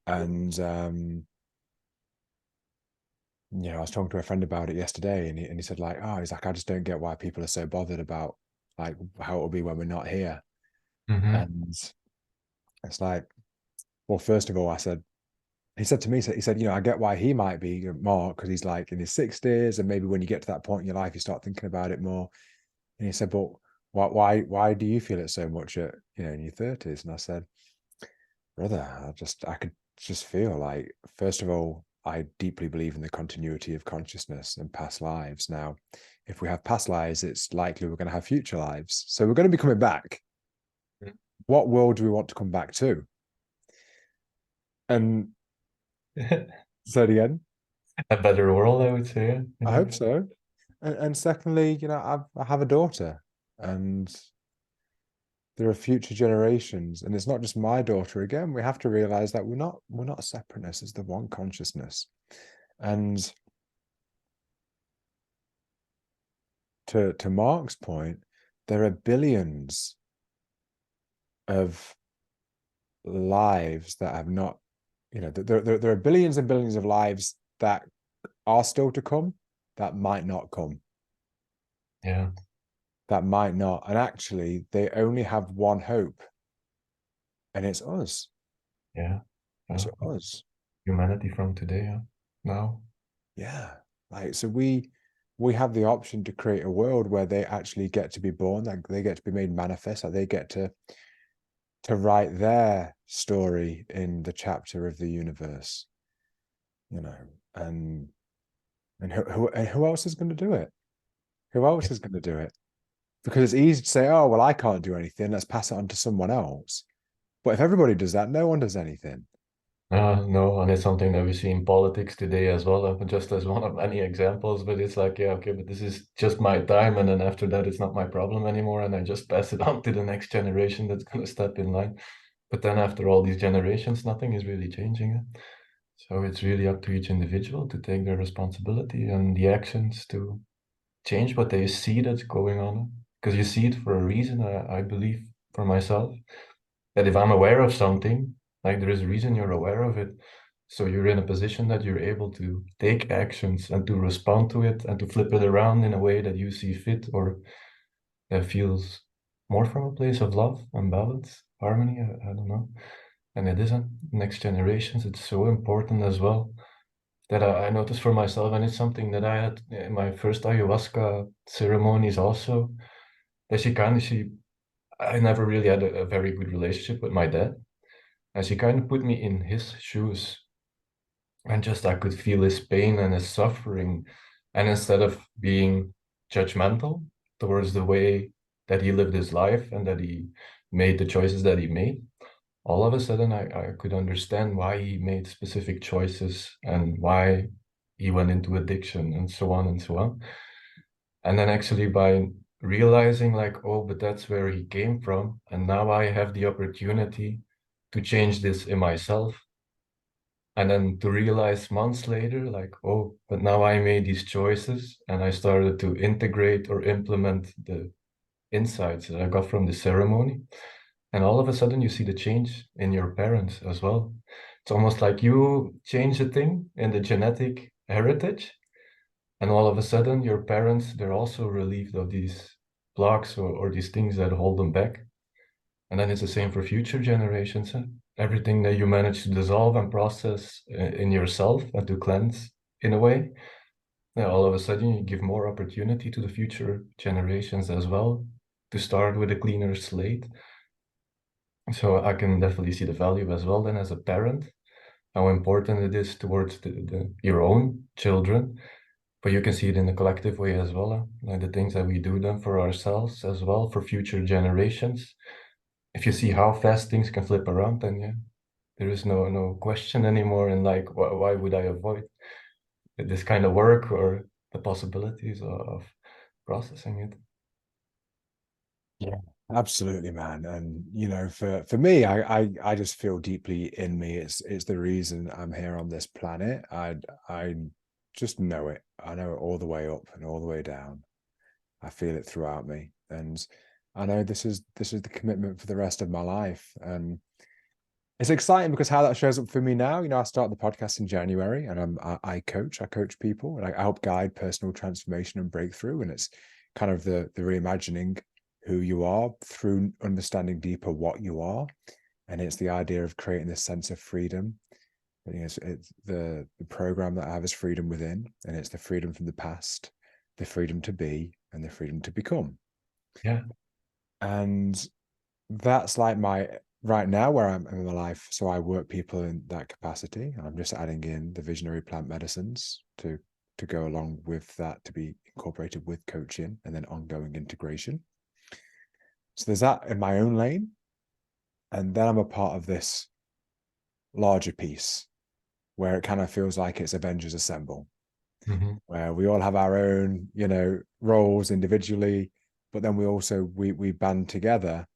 And I was talking to a friend about it yesterday, and he said like, oh, he's like, I just don't get why people are so bothered about like how it'll be when we're not here. Mm-hmm. And it's like, well, first of all, he said to me, he said, I get why he might be Mark, because he's like in his 60s, and maybe when you get to that point in your life, you start thinking about it more. And he said, but why do you feel it so much at in your 30s? And I said, brother, I could just feel like, first of all, I deeply believe in the continuity of consciousness and past lives. Now, if we have past lives, it's likely we're going to have future lives. So we're going to be coming back. What world do we want to come back to? And say it again. A better world, I would say. I hope so. And secondly, I have a daughter, and there are future generations, and it's not just my daughter. Again, we have to realize that we're not separateness, it's the one consciousness. And to Mark's point, there are billions of lives that have not, there are billions and billions of lives that are still to come, that might not come. Yeah. That might not. And actually, they only have one hope, and it's us. Yeah. It's Yeah. us. Humanity from today, yeah. Now. Yeah. Like, so we have the option to create a world where they actually get to be born, that they get to be made manifest, that they get to write their story in the chapter of the universe. And who else is going to do it? Who else is going to do it? Because it's easy to say, oh, well, I can't do anything, let's pass it on to someone else. But if everybody does that, no one does anything. No, and it's something that we see in politics today as well, just as one of many examples. But it's like, yeah, okay, but this is just my time, and then after that, it's not my problem anymore, and I just pass it on to the next generation that's going to step in line. But then after all these generations, nothing is really changing. So it's really up to each individual to take their responsibility and the actions to change what they see that's going on. Because you see it for a reason, I believe for myself, that if I'm aware of something, like there is a reason you're aware of it. So you're in a position that you're able to take actions and to respond to it and to flip it around in a way that you see fit or that feels more from a place of love and balance, harmony. I don't know. And it isn't. Next generations, it's so important as well that I noticed for myself, and it's something that I had in my first ayahuasca ceremonies also. That I never really had a very good relationship with my dad, and she kind of put me in his shoes, and just I could feel his pain and his suffering, and instead of being judgmental towards the way that he lived his life and that he made the choices that he made, all of a sudden I could understand why he made specific choices and why he went into addiction and so on and so on. And then actually by realizing like, oh, but that's where he came from, and now I have the opportunity to change this in myself. And then to realize months later, like, oh, but now I made these choices and I started to integrate or implement the insights that I got from the ceremony. And all of a sudden you see the change in your parents as well. It's almost like you change a thing in the genetic heritage, and all of a sudden your parents, they're also relieved of these blocks or these things that hold them back. And then it's the same for future generations. Huh? Everything that you manage to dissolve and process in yourself and to cleanse in a way, yeah, all of a sudden you give more opportunity to the future generations as well to start with a cleaner slate. So I can definitely see the value as well then as a parent, how important it is towards your own children, but you can see it in a collective way as well. Like the things that we do then for ourselves as well, for future generations. If you see how fast things can flip around, then yeah, there is no question anymore in like, why would I avoid this kind of work or the possibilities of processing it? Yeah, absolutely, man. And you know, for me, I just feel deeply in me. It's the reason I'm here on this planet. I just know it. I know it all the way up and all the way down. I feel it throughout me, and I know this is the commitment for the rest of my life. And it's exciting because how that shows up for me now. You know, I start the podcast in January, and I coach people, and I help guide personal transformation and breakthrough. And it's kind of the reimagining who you are through understanding deeper what you are, and it's the idea of creating this sense of freedom. You know, it's the program that I have is freedom within, and it's the freedom from the past, the freedom to be, and the freedom to become. Yeah. And that's like my right now where I'm in my life. So I work people in that capacity, and I'm just adding in the visionary plant medicines to go along with that, to be incorporated with coaching and then ongoing integration. So there's that in my own lane, and then I'm a part of this larger piece where it kind of feels like it's Avengers Assemble, Mm-hmm. where we all have our own, you know, roles individually, but then we band together,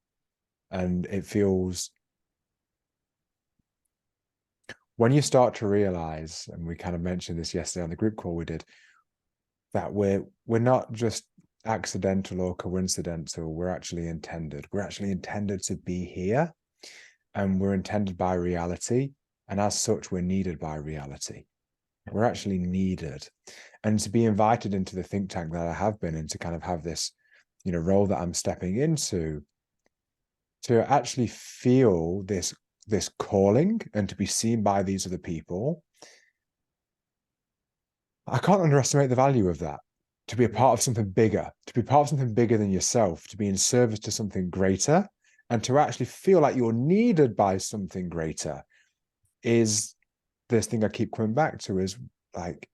and it feels, when you start to realize, and we kind of mentioned this yesterday on the group call we did, that we're not just accidental or coincidental, we're actually intended. We're actually intended to be here, and we're intended by reality. And as such, we're needed by reality. We're actually needed. And to be invited into the think tank that I have been in, to kind of have this, you know, role that I'm stepping into, to actually feel this calling and to be seen by these other people, I can't underestimate the value of that. To be a part of something bigger, to be part of something bigger than yourself, to be in service to something greater, and to actually feel like you're needed by something greater is this thing I keep coming back to, is like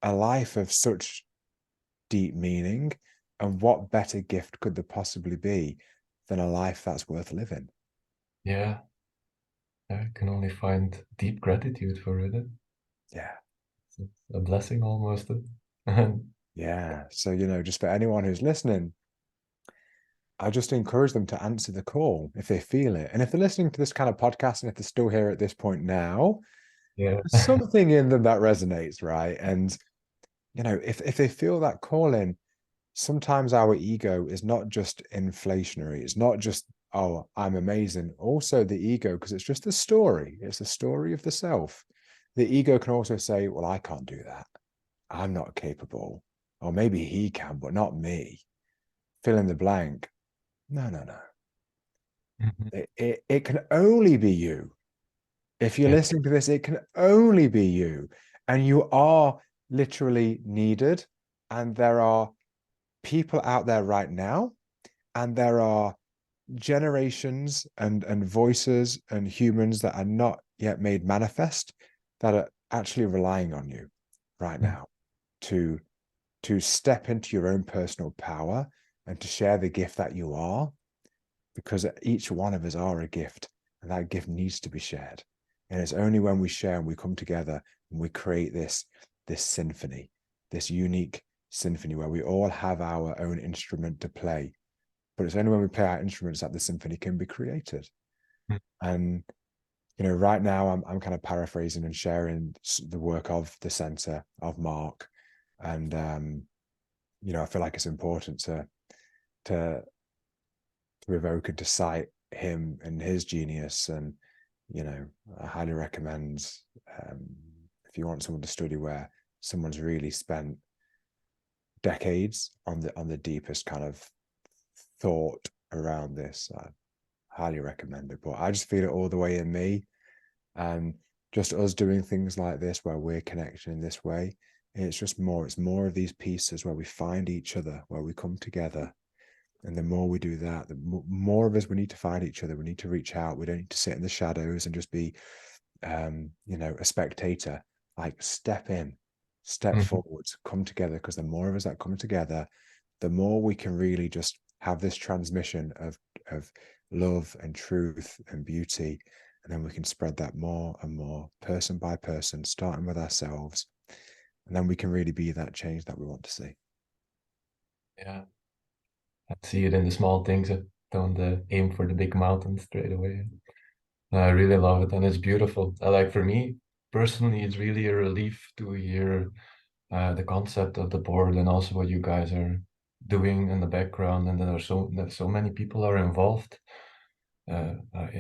a life of such deep meaning. And what better gift could there possibly be than a life that's worth living? Yeah. I can only find deep gratitude for it. Yeah. It's a blessing almost. And Yeah. So, you know, just for anyone who's listening, I just encourage them to answer the call if they feel it. And if they're listening to this kind of podcast and if they're still here at this point now, yeah. there's something in them that resonates, right? And, you know, if they feel that calling, sometimes our ego is not just inflationary. It's not just, oh, I'm amazing. Also, the ego, because it's just a story, it's a story of the self. The ego can also say, well, I can't do that. I'm not capable. Or maybe he can, but not me. Fill in the blank. No, no, no. Mhm. It can only be you. If you're Yeah. listening to this, it can only be you. And you are literally needed. And there are people out there right now, and there are generations and voices and humans that are not yet made manifest that are actually relying on you right Mm. now to step into your own personal power and to share the gift that you are, because each one of us are a gift, and that gift needs to be shared. And it's only when we share and we come together and we create this symphony, this unique symphony where we all have our own instrument to play. But it's only when we play our instruments that the symphony can be created. Mm. And you know, right now I'm kind of paraphrasing and sharing the work of the center of Mark, and you know, I feel like it's important to to evoke and to cite him and his genius. And I highly recommend, um, if you want someone to study where someone's really spent decades on the deepest kind of thought around this, I highly recommend it. But I just feel it all the way in me, and just us doing things like this where we're connecting in this way, it's more of these pieces where we find each other, where we come together. And the more we do that, the more of us, we need to find each other. We need to reach out. We don't need to sit in the shadows and just be a spectator. Like, step in, step Mhm. forward, come together, because the more of us that come together, the more we can really just have this transmission of love and truth and beauty. And then we can spread that more and more, person by person, starting with ourselves. And then we can really be that change that we want to see. Yeah, I see it in the small things. Don't aim for the big mountain straight away. I really love it, and it's beautiful. Like for me personally, it's really a relief to hear the concept of the board and also what you guys are doing in the background, and that so many people are involved. Yeah,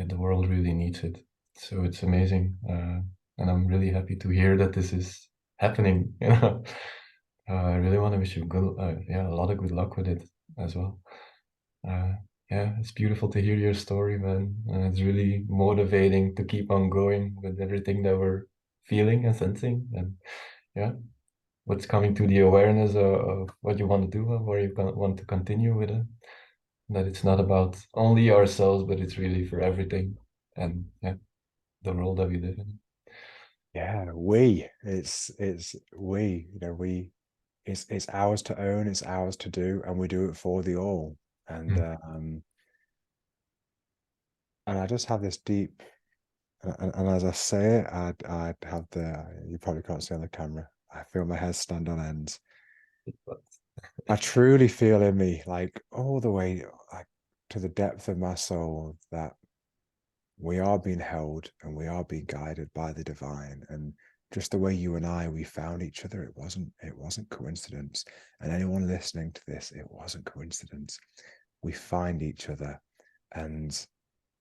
the world really needs it, so it's amazing, and I'm really happy to hear that this is happening. I really want to wish you yeah, a lot of good luck with it as well. Uh, yeah, it's beautiful to hear your story, man. It's really motivating to keep on going with everything that we're feeling and sensing, and yeah, what's coming to the awareness of what you want to do and where you want to continue with it. That it's not about only ourselves, but it's really for everything, and yeah, the world that we live in. Yeah, it's we, it's ours to own, it's ours to do, and we do it for the all. And Mm. I just have this deep, and as I say it, I'd have you probably can't see on the camera. I feel my hair stand on end. But I truly feel in me, like all the way, like to the depth of my soul, that we are being held and we are being guided by the divine. And just the way you and we found each other, it wasn't coincidence. And anyone listening to this, it wasn't coincidence. We find each other, and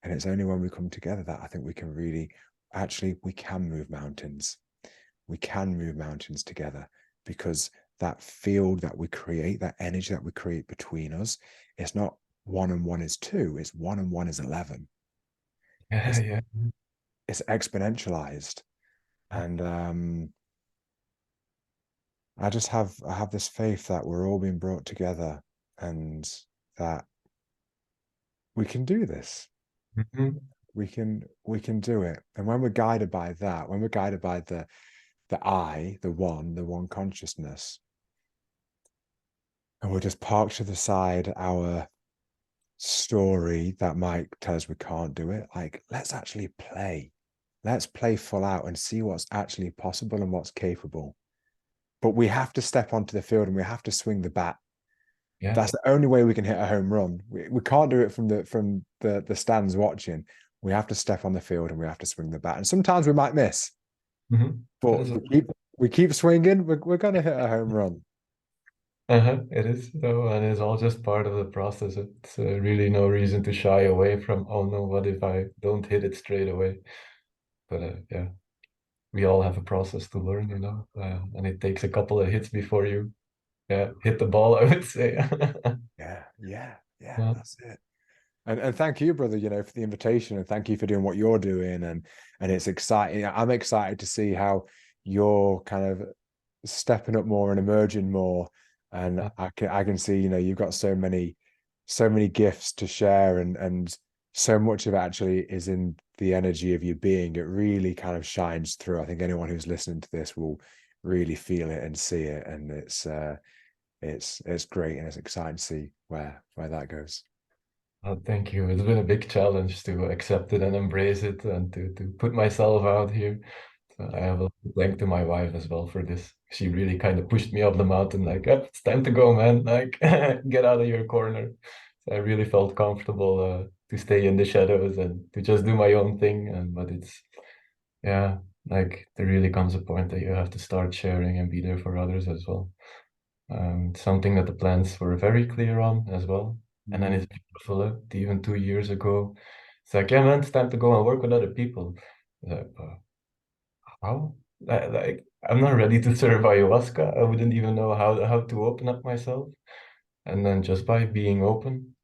it's only when we come together that I think we can really, actually, we can move mountains. We can move mountains together, because that field that we create, that energy that we create between us, it's not 1 and 1 is 2, it's 1 and 1 is 11. yeah, It's yeah. it's exponentialized. And I have this faith that we're all being brought together, and that we can do this. Mhm. We can do it. And when we're guided by that, when we're guided by the I, the one consciousness, and we'll just park to the side our story that might tell us we can't do it. Like, let's actually play. Let's play full out and see what's actually possible and what's capable. But we have to step onto the field and we have to swing the bat. Yeah. That's the only way we can hit a home run. We can't do it from the stands watching. We have to step on the field and we have to swing the bat. And sometimes we might miss, That but is. we keep swinging. We're going to hit a home run. It is though, and it's all just part of the process. It's really no reason to shy away from, oh no, what if I don't hit it straight away? But yeah, we all have a process to learn, and it takes a couple of hits before you, yeah, hit the ball, I would say. Yeah, yeah, yeah. Yeah, That's it. And thank you, brother, for the invitation, and thank you for doing what you're doing. And it's exciting. I'm excited to see how you're kind of stepping up more and emerging more. And yeah. I can see, you've got so many gifts to share, and so much of it actually is in the energy of your being. It really kind of shines through. I think anyone who's listening to this will really feel it and see it. And it's great, and it's exciting to see where that goes. Thank you. It's been a big challenge to accept it and embrace it and to put myself out here. So I have a thank to my wife as well for this. She really kind of pushed me up the mountain, like, "Yep, it's time to go, man. Like, get out of your corner." So I really felt comfortable to stay in the shadows and to just do my own thing. And but it's yeah, like there really comes a point that you have to start sharing and be there for others as well. Something that the plants were very clear on as well. And then Mm. it's beautiful. Even 2 years ago, it's like, yeah, man, it's time to go and work with other people. Like, how? Like, I'm not ready to serve ayahuasca. I wouldn't even know how to open up myself. And then just by being open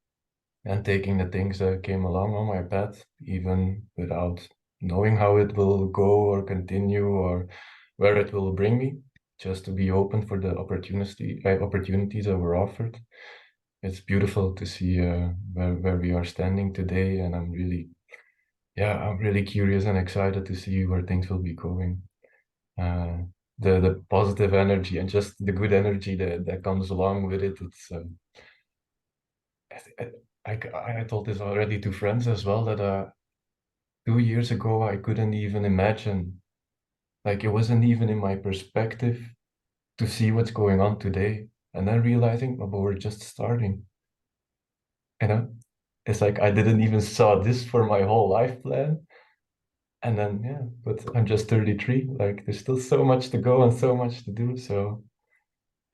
and taking the things that came along on my path, even without knowing how it will go or continue or where it will bring me, just to be open for the opportunities that were offered. It's beautiful to see where we are standing today, and I'm really curious and excited to see where things will be going. Uh, the positive energy and just the good energy that comes along with it. It's I told this already to friends as well that 2 years ago I couldn't even imagine, like it wasn't even in my perspective to see what's going on today, and then realizing, oh, but we're just starting, you know. It's like I didn't even saw this for my whole life plan, and then yeah, but I'm just 33. Like there's still so much to go and so much to do. So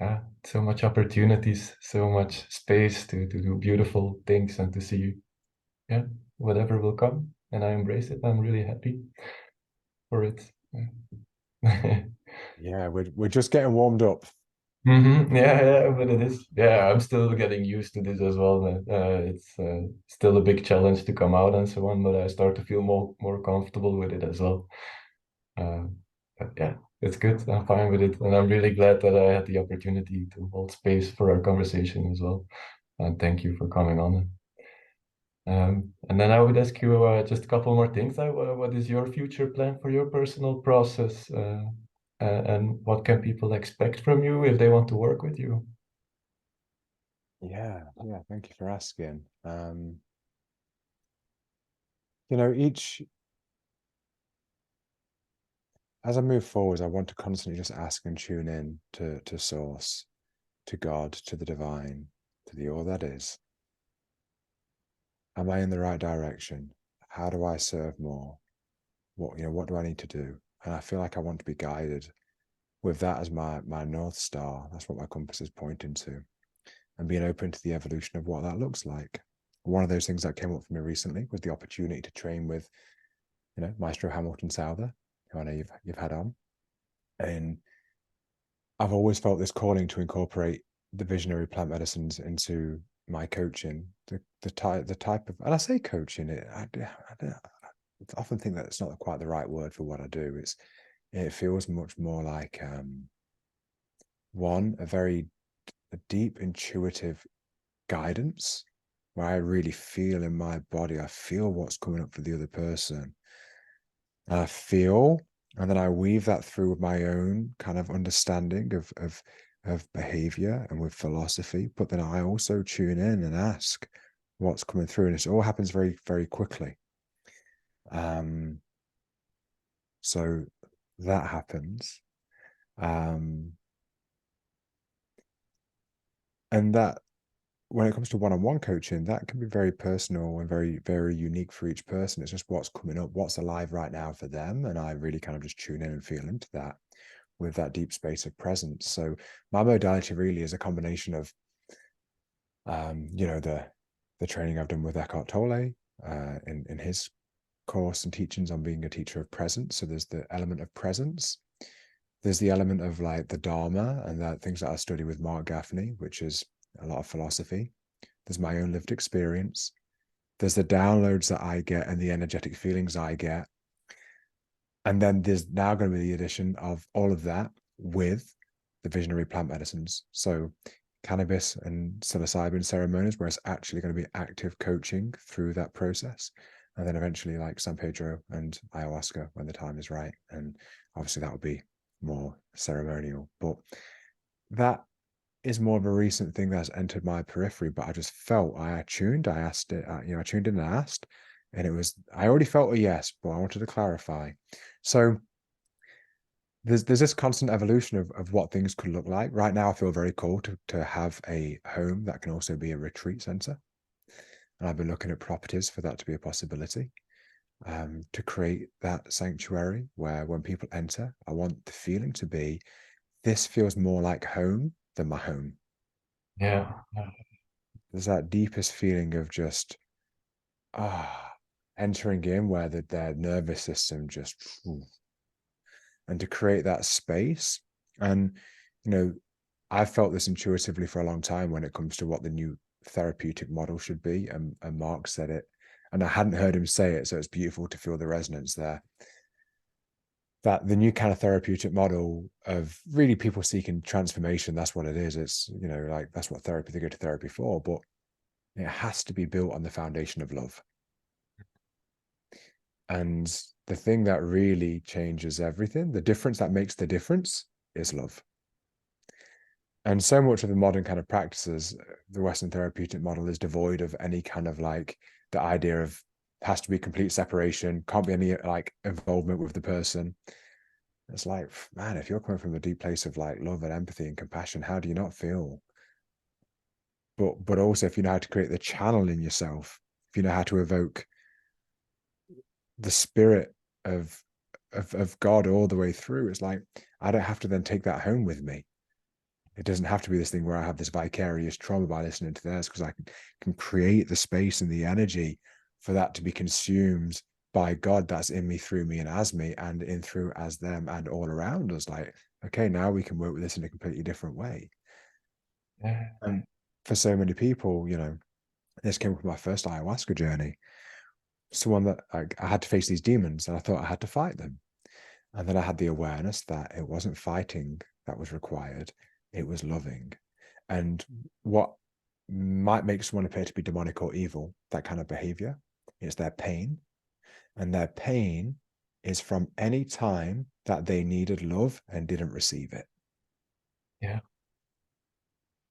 yeah, so much opportunities, so much space to do beautiful things and to see, yeah, whatever will come. And I embrace it. I'm really happy for it. Yeah. Yeah, we're just getting warmed up. Yeah, yeah, but it is. Yeah, I'm still getting used to this as well, man. It's still a big challenge to come out and so on, but I start to feel more comfortable with it as well. Uh, but yeah, it's good. I'm fine with it, and I'm really glad that I had the opportunity to hold space for our conversation as well. And thank you for coming on. And then I would ask you just a couple more things. What is your future plan for your personal process? And what can people expect from you if they want to work with you? Yeah, yeah. Thank you for asking. You know, each as I move forward, I want to constantly just ask and tune in to source, to God, to the divine, to the all that is. Am I in the right direction? How do I serve more? What do I need to do? And I feel like I want to be guided with that as my North Star. That's what my compass is pointing to. And being open to the evolution of what that looks like. One of those things that came up for me recently was the opportunity to train with, Maestro Hamilton Souther, who I know you've had on. And I've always felt this calling to incorporate the visionary plant medicines into my coaching. The type of, and I say coaching, I often think that it's not quite the right word for what I do. It feels much more like a very deep intuitive guidance where I really feel in my body. I feel what's coming up for the other person. I feel, and then I weave that through with my own kind of understanding of behavior and with philosophy. But then I also tune in and ask what's coming through, and it all happens very, very quickly. Um, so that happens. Um, and that when it comes to one-on-one coaching, that can be very personal and very, very unique for each person. It's just what's coming up, what's alive right now for them. And I really kind of just tune in and feel into that with that deep space of presence. So my modality really is a combination of, the training I've done with Eckhart Tolle in his course and teachings on being a teacher of presence. So there's the element of presence. There's the element of like the Dharma and that things that I study with Mark Gaffney, which is a lot of philosophy. There's my own lived experience. There's the downloads that I get and the energetic feelings I get. And then there's now going to be the addition of all of that with the visionary plant medicines. So cannabis and psilocybin ceremonies, where it's actually going to be active coaching through that process. And then eventually like San Pedro and ayahuasca when the time is right. And obviously that will be more ceremonial. But that is more of a recent thing that's entered my periphery, but I just felt I asked it, I tuned in and asked, and I already felt a yes, but I wanted to clarify. So there's this constant evolution of what things could look like. Right now, I feel very cool to have a home that can also be a retreat center. And I've been looking at properties for that to be a possibility, to create that sanctuary where when people enter, I want the feeling to be, this feels more like home than my home. Yeah, yeah. there's that deepest feeling of just entering in where their nervous system just, and to create that space. And you know, I've felt this intuitively for a long time when it comes to what the new therapeutic model should be. And Mark said it, and I hadn't heard him say it, so it's beautiful to feel the resonance there. That the new kind of therapeutic model of really people seeking transformation, that's what it is. It's, like that's what therapy, they go to therapy for, but it has to be built on the foundation of love. And the thing that really changes everything, the difference that makes the difference, is love. And so much of the modern kind of practices, the Western therapeutic model is devoid of any kind of like the idea of has to be complete separation, can't be any like involvement with the person. It's like, man, if you're coming from a deep place of like love and empathy and compassion, how do you not feel? But also, if you know how to create the channel in yourself, if you know how to evoke the spirit of God all the way through, it's like I don't have to then take that home with me. It doesn't have to be this thing where I have this vicarious trauma by listening to theirs, because I can create the space and the energy for that to be consumed by God that's in me, through me, and as me, and in through as them, and all around us. Like, okay, now we can work with this in a completely different way. Yeah. And for so many people, this came from my first ayahuasca journey. Someone that I had to face these demons, and I thought I had to fight them. And then I had the awareness that it wasn't fighting that was required, it was loving. And what might make someone appear to be demonic or evil, that kind of behavior, is their pain. And their pain is from any time that they needed love and didn't receive it. Yeah.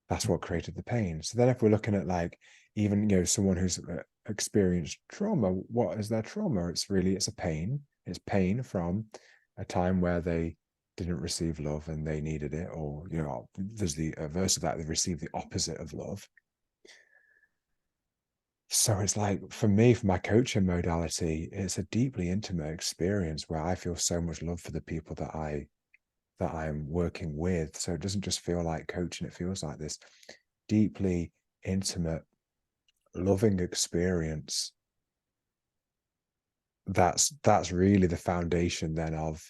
That's what created the pain. So then if we're looking at like even, someone who's experienced trauma, what is their trauma? It's a pain. It's pain from a time where they didn't receive love and they needed it, or there's the verse of that, they received the opposite of love. So it's like, for me, for my coaching modality, it's a deeply intimate experience where I feel so much love for the people that I'm working with. So it doesn't just feel like coaching, it feels like this deeply intimate, loving experience. That's really the foundation then of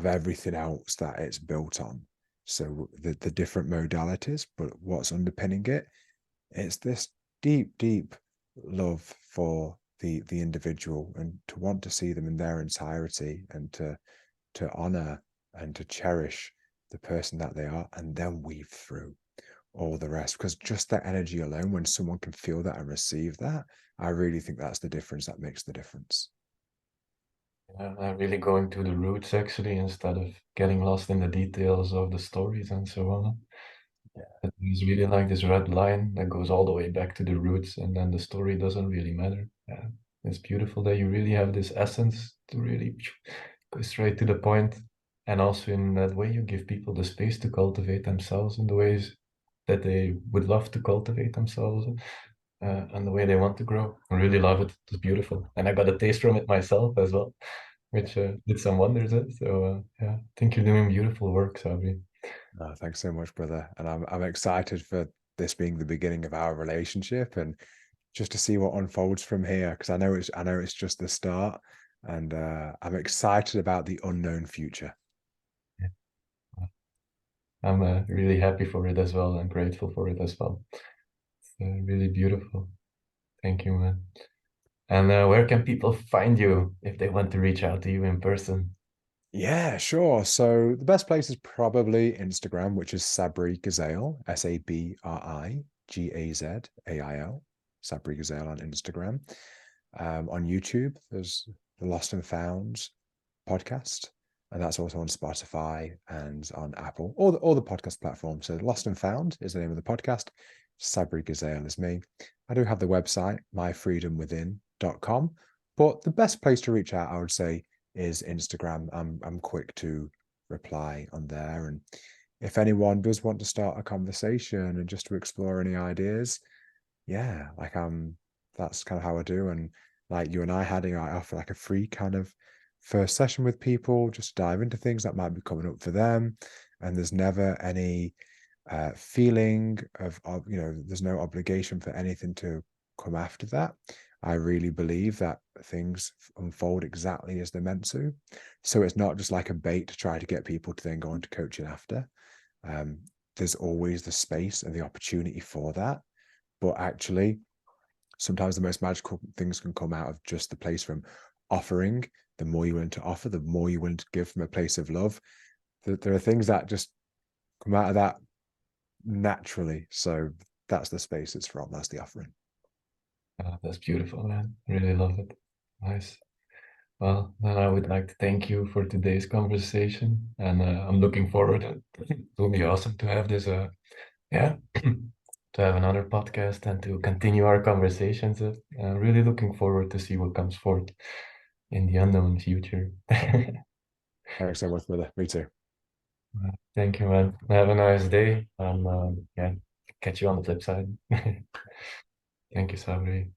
everything else that it's built on. So the different modalities, but what's underpinning it, it's this deep love for the individual, and to want to see them in their entirety, and to honor and to cherish the person that they are, and then weave through all the rest. Because just that energy alone, when someone can feel that and receive that, I really think that's the difference that makes the difference. Really going to the roots actually, instead of getting lost in the details of the stories and so on. It's really like this red line that goes all the way back to the roots, and then the story doesn't really matter. Yeah. It's beautiful that you really have this essence to really go straight to the point. And also in that way, you give people the space to cultivate themselves in the ways that they would love to cultivate themselves, and the way they want to grow. I really love it. It's beautiful. And I got a taste from it myself as well, which did some wonders. So yeah, I think you're doing beautiful work, Sabri. Oh, thanks so much, brother. And I'm excited for this being the beginning of our relationship, and just to see what unfolds from here, because I know it's just the start, and I'm excited about the unknown future. Yeah. I'm really happy for it as well and grateful for it as well. It's really beautiful. Thank you, man. And where can people find you if they want to reach out to you in person? Yeah, sure. So the best place is probably Instagram, which is Sabri Gazail, SabriGazail, Sabri Gazail on Instagram. On YouTube, there's the Lost and Found podcast, and that's also on Spotify and on Apple, all the podcast platforms. So Lost and Found is the name of the podcast. Sabri Gazail is me. I do have the website, myfreedomwithin.com, but the best place to reach out, I would say, is Instagram. I'm quick to reply on there. And if anyone does want to start a conversation and just to explore any ideas, yeah, like that's kind of how I do. And like you and I offer like a free kind of first session with people, just dive into things that might be coming up for them. And there's never any feeling of, there's no obligation for anything to come after that. I really believe that things unfold exactly as they're meant to. So it's not just like a bait to try to get people to then go into coaching after. Um, there's always the space and the opportunity for that. But actually, sometimes the most magical things can come out of just the place from offering. The more you're willing to offer, the more you're willing to give from a place of love. There are things that just come out of that naturally. So that's the space it's from. That's the offering. That's beautiful, man. Really love it. Nice. Well, then I would like to thank you for today's conversation, and I'm looking forward. It will be awesome to have this, yeah, to have another podcast and to continue our conversations. Really looking forward to see what comes forth in the unknown future. Thanks so much, brother. Me too. Thank you, man. Have a nice day, and yeah, catch you on the flip side. Thank you, Sabri.